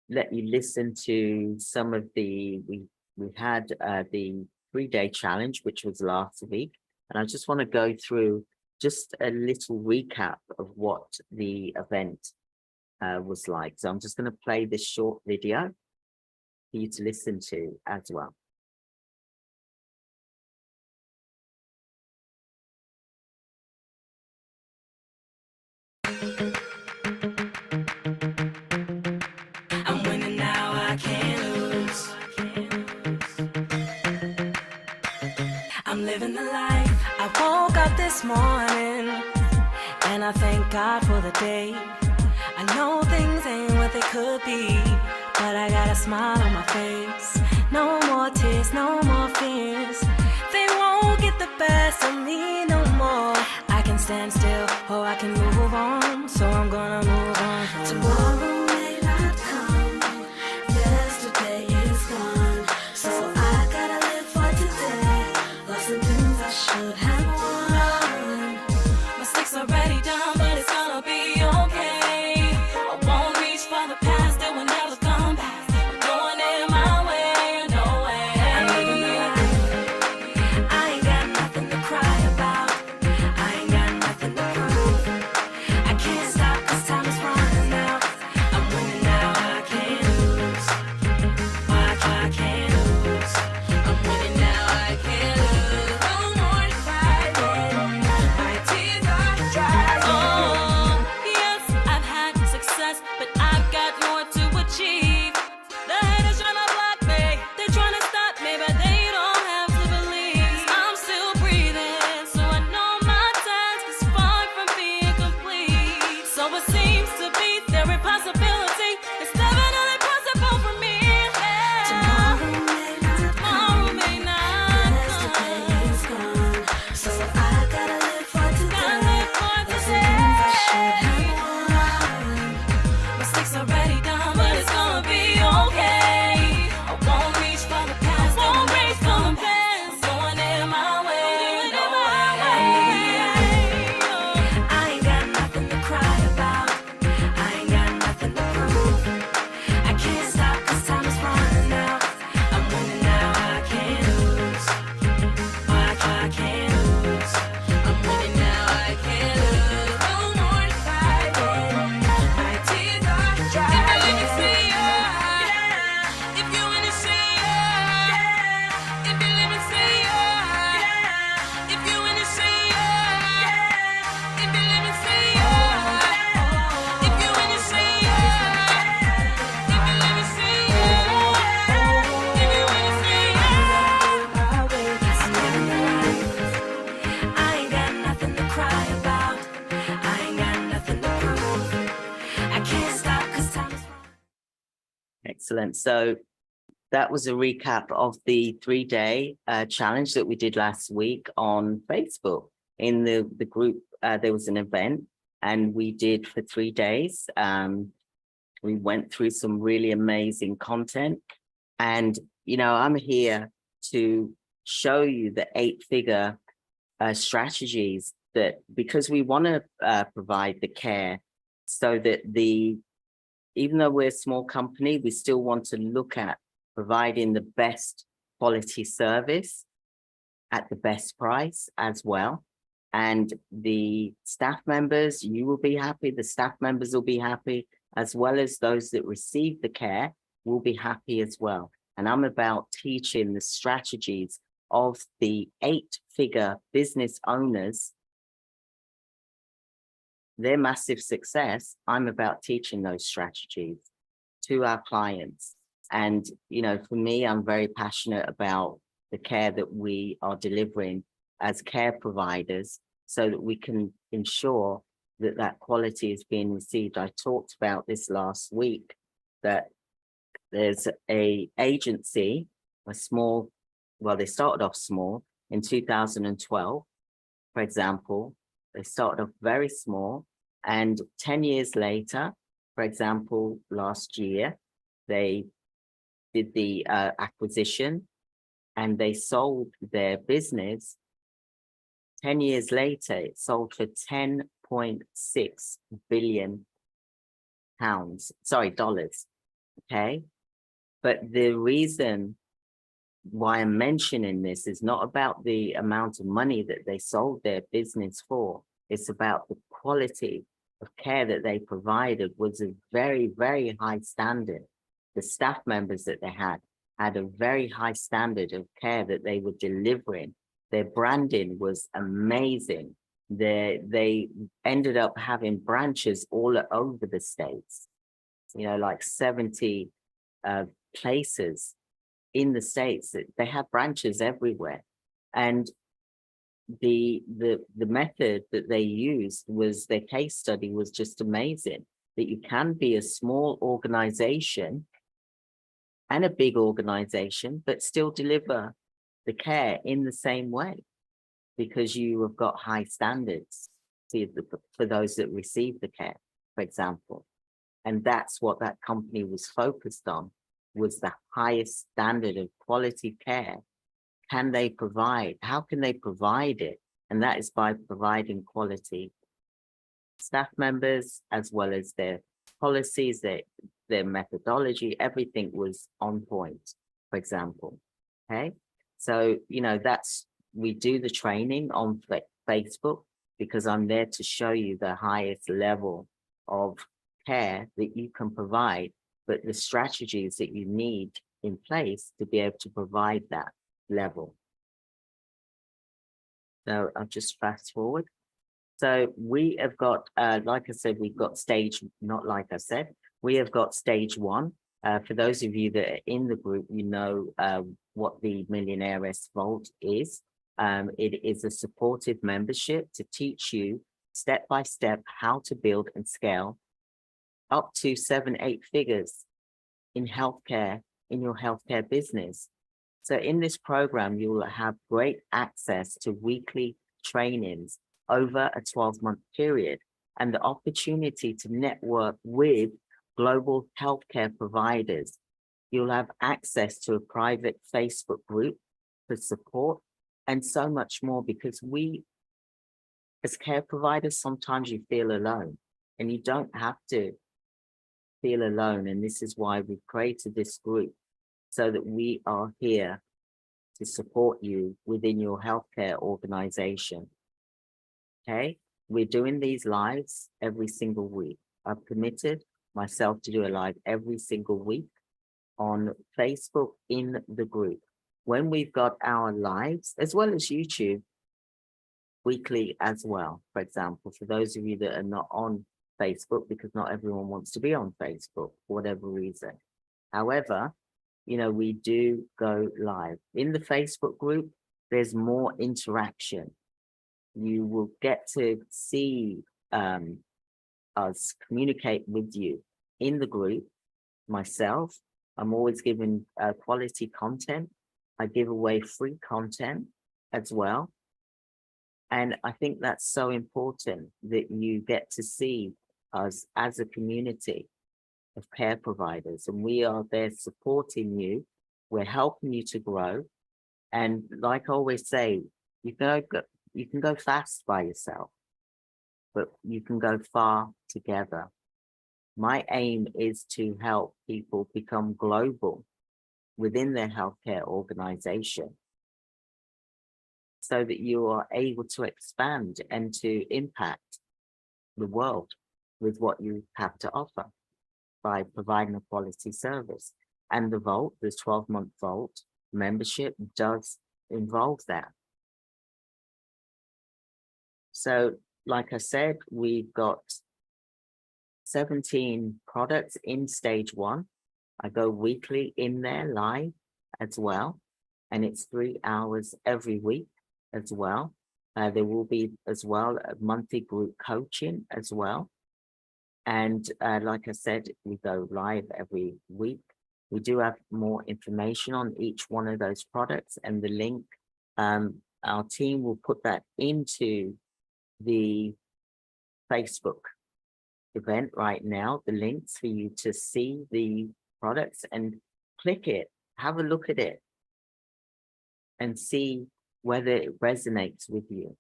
let you listen to some of we had the 3-day challenge, which was last week. And I just want to go through just a little recap of what the event was like. So I'm just going to play this short video for you to listen to as well. I'm winning now, I can't lose. I'm living the life. I woke up this morning and I thank God for the day. I know things ain't what they could be, but I got a smile on my face. No more tears, no more fears. They won't get the best of me no more. I can stand still or I can move on, so I'm gonna move on. Tomorrow may not come, yesterday is gone, so I gotta live for today. Lost some things I should have won. Mistakes already done, but it's gonna be okay. I won't reach for the past, it will never come back. I'm doing it my way, no way. I'm living the life. I ain't got nothing to cry about. I ain't got nothing to prove. I can't stop 'cause time is running out. I'm winning now, I can't lose. I can't lose. I'm winning now, I can't lose. No more fighting. My tears are dry. Oh, yes, I've had success, but I've got more to achieve. The haters tryna block me, they're tryna stop me, but they don't have to believe. I'm still breathing, so I know my task is far from being complete. So it seems to be there impossibility. It's definitely possible for me. Tomorrow may not yesterday is gone, so I gotta live for today. Those things I should have won. Mistakes already done, but it's gonna be okay. I won't reach for the past, I won't reach for the past. Doing it my way, no way. I ain't got nothing to cry about. I ain't got nothing to prove. I can't stop 'cause time is running out. I'm winning now, I can't lose. I can't lose. I'm winning now, I can't lose. No more fighting. My tears are dry. If you live and see yeah. If you in and see yeah. If you live and see yeah. If you in and see yeah. If you live and see yeah. If you in and see yeah. If you live and see yeah. If you in and see yeah. I'm living the life. I ain't got nothing to cry about. I ain't got nothing to prove. I can't stop 'cause time is running. Excellent. So that was a recap of the 3-day challenge that we did last week on Facebook. In the group, there was an event, and we did for 3 days. We went through some really amazing content, and I'm here to show you the 8-figure strategies, that because we want to provide the care so that even though we're a small company, we still want to look at providing the best quality service at the best price as well. And the staff members, you will be happy, the staff members will be happy, as well as those that receive the care will be happy as well. And I'm about teaching the strategies of the 8-figure business owners, their massive success. I'm about teaching those strategies to our clients. And, for me, I'm very passionate about the care that we are delivering as care providers, so that we can ensure that that quality is being received. I talked about this last week, that there's a agency, they started off small in 2012, for example. They started off very small, and 10 years later, for example, last year, they did the acquisition, and they sold their business. 10 years later, it sold for 10.6 billion dollars. Okay. But the reason why I'm mentioning this is not about the amount of money that they sold their business for. It's about the quality of care that they provided was a very, very high standard. The staff members that they had a very high standard of care that they were delivering. Their branding was amazing. They ended up having branches all over the States, like 70 places in the States. They have branches everywhere. And the method that they used, was their case study was just amazing, that you can be a small organization and a big organization, but still deliver the care in the same way, because you have got high standards for those that receive the care, for example. And that's what that company was focused on, was the highest standard of quality care. Can they provide? How can they provide it? And that is by providing quality staff members, as well as their policies, their methodology. Everything was on point, for example. Okay. So, we do the training on Facebook, because I'm there to show you the highest level of care that you can provide, but the strategies that you need in place to be able to provide that level. So I'll just fast forward. So we have got, like I said, we've got we have got stage 1. For those of you that are in the group, what the Millionaire's Vault is. It is a supportive membership to teach you step by step how to build and scale up to 7-8 figures in healthcare, in your healthcare business. So in this program, you will have great access to weekly trainings over a 12-month period, and the opportunity to network with global healthcare providers. You'll have access to a private Facebook group for support, and so much more, because we, as care providers, sometimes you feel alone, and you don't have to feel alone. And this is why we've created this group, so that we are here to support you within your healthcare organization. Okay, we're doing these lives every single week. I've committed myself to do a live every single week on Facebook in the group. When we've got our lives, as well as YouTube, weekly as well. For example, for those of you that are not on Facebook, because not everyone wants to be on Facebook for whatever reason. However, we do go live. In the Facebook group, there's more interaction. You will get to see us communicate with you in the group, myself, I'm always giving quality content. I give away free content as well. And I think that's so important that you get to see us as a community of care providers, and we are there supporting you. We're helping you to grow. And like I always say, you can go fast by yourself, but you can go far together. My aim is to help people become global within their healthcare organization so that you are able to expand and to impact the world with what you have to offer by providing a quality service. And the Vault, the 12-month Vault membership does involve that. So, like I said, we've got 17 products in stage 1. I go weekly in there live as well, and it's 3 hours every week as well. There will be as well a monthly group coaching as well. And like I said, we go live every week. We do have more information on each one of those products, and the link, our team will put that into the Facebook event right now, the links for you to see the products and click it, have a look at it, and see whether it resonates with you.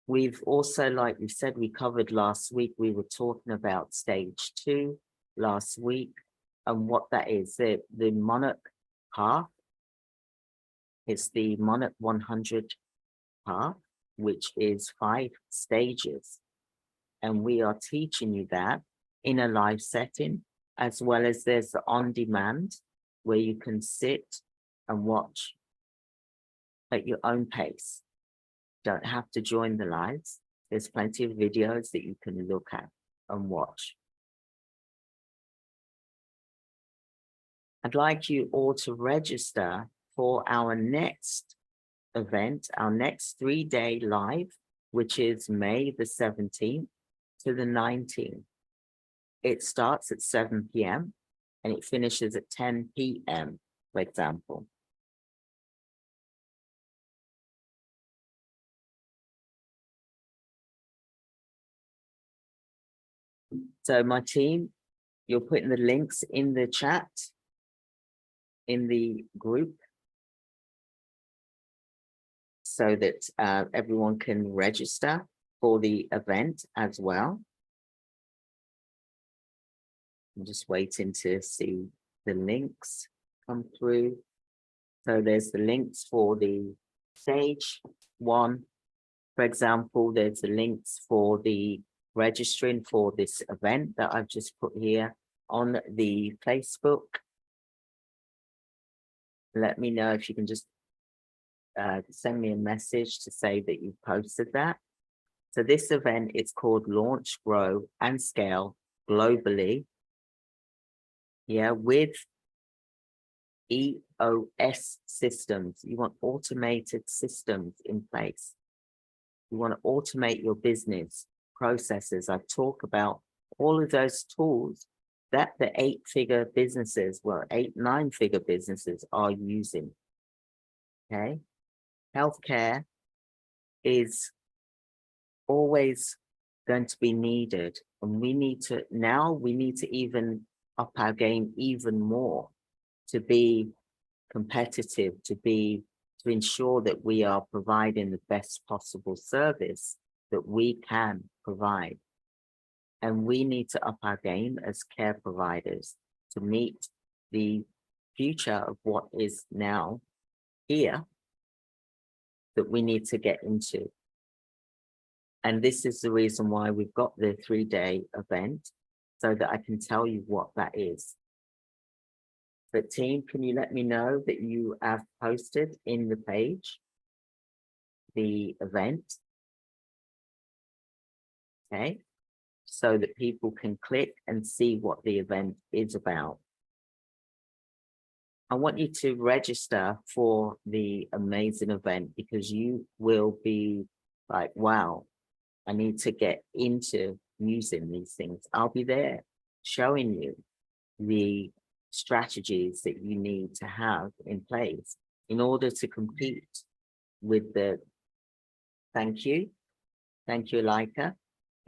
We've also, like we said, we covered last week, we were talking about stage 2 last week, and what that is, the Monarch path. It's the Monarch 100 path, which is 5 stages. And we are teaching you that in a live setting, as well as there's the on-demand where you can sit and watch at your own pace. Don't have to join the lives. There's plenty of videos that you can look at and watch. I'd like you all to register for our next event, our next 3-day live, which is May the 17th to the 19th. It starts at 7 p.m. and it finishes at 10 p.m., for example. So my team, you're putting the links in the chat, in the group, so that everyone can register for the event as well. I'm just waiting to see the links come through. So there's the links for the stage 1. For example, there's the links for the registering for this event that I've just put here on the Facebook. Let me know if you can just send me a message to say that you posted that. So this event is called Launch, Grow and Scale Globally. Yeah, with EOS systems. You want automated systems in place. You want to automate your business processes. I talk about all of those tools that the 8-figure businesses, well, 9-figure businesses are using. Okay. Healthcare is always going to be needed, and we need to even up our game even more to be competitive, to ensure that we are providing the best possible service that we can provide. And we need to up our game as care providers to meet the future of what is now here that we need to get into. And this is the reason why we've got the 3-day event, so that I can tell you what that is. But team, can you let me know that you have posted in the page the event? Okay, so that people can click and see what the event is about. I want you to register for the amazing event, because you will be like, wow, I need to get into using these things. I'll be there. showing you the strategies that you need to have in place in order to compete with the, thank you, Leica,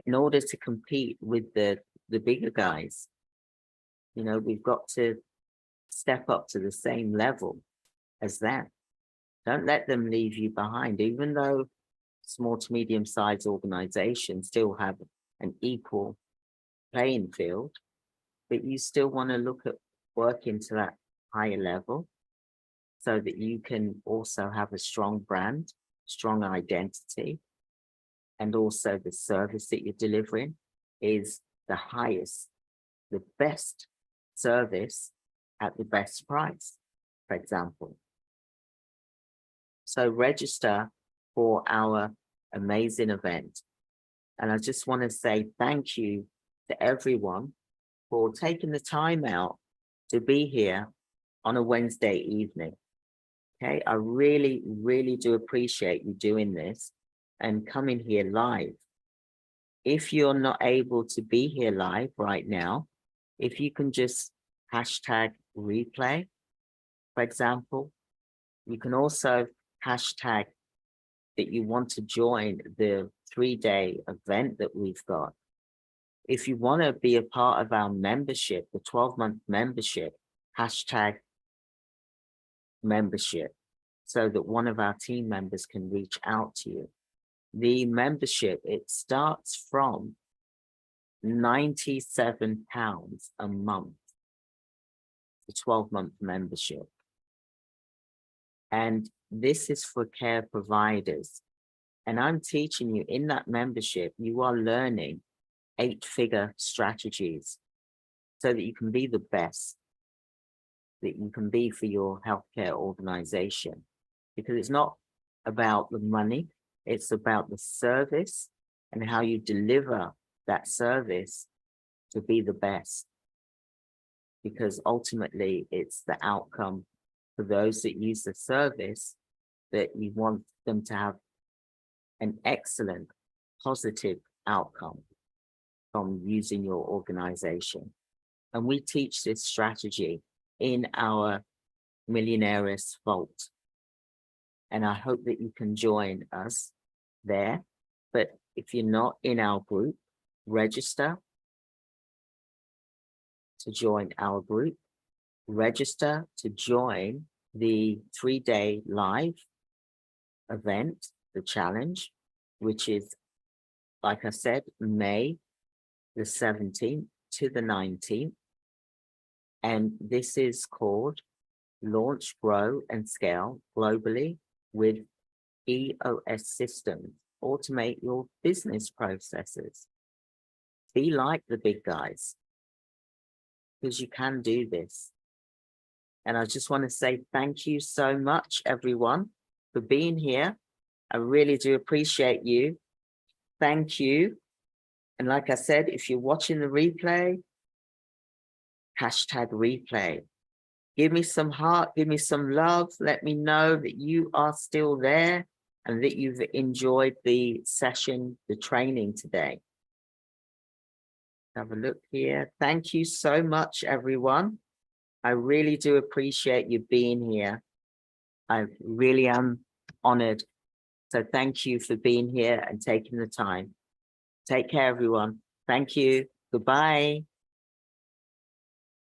in order to compete with the bigger guys. You know, we've got to step up to the same level as them. Don't let them leave you behind, even though small to medium-sized organizations still have an equal playing field, but you still want to look at working to that higher level so that you can also have a strong brand, strong identity, and also the service that you're delivering is the highest, the best service at the best price, for example. So register for our amazing event. And I just want to say thank you to everyone for taking the time out to be here on a Wednesday evening. Okay, I really, really do appreciate you doing this and coming here live. If you're not able to be here live right now, if you can just hashtag replay, for example, you can also hashtag that you want to join the 3-day event that we've got. If you want to be a part of our membership, the 12-month membership, hashtag membership, so that one of our team members can reach out to you. The membership, it starts from £97 a month, the 12-month membership. And this is for care providers. And I'm teaching you in that membership, you are learning 8-figure strategies so that you can be the best that you can be for your healthcare organization. Because it's not about the money, it's about the service and how you deliver that service to be the best. Because ultimately it's the outcome for those that use the service that you want them to have an excellent, positive outcome from using your organization. And we teach this strategy in our Millionaire's Vault. And I hope that you can join us there. But if you're not in our group, register to join our group. Register to join the 3-day live event, the challenge, which is, like I said, May the 17th to the 19th. And this is called Launch, Grow, and Scale Globally with EOS Systems. Automate your business processes. Be like the big guys, because you can do this. And I just want to say thank you so much, everyone, for being here. I really do appreciate you. Thank you. And like I said, if you're watching the replay, hashtag replay. Give me some heart, give me some love. Let me know that you are still there and that you've enjoyed the session, the training today. Have a look here. Thank you so much, everyone. I really do appreciate you being here. I really am honored. So thank you for being here and taking the time. Take care, everyone. Thank you. Goodbye.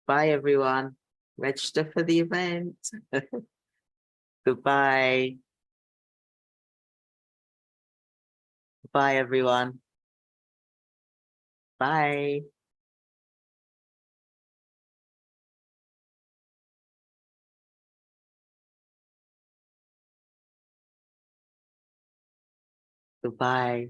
Bye, everyone. Register for the event. Goodbye. Bye, everyone. Bye. Goodbye.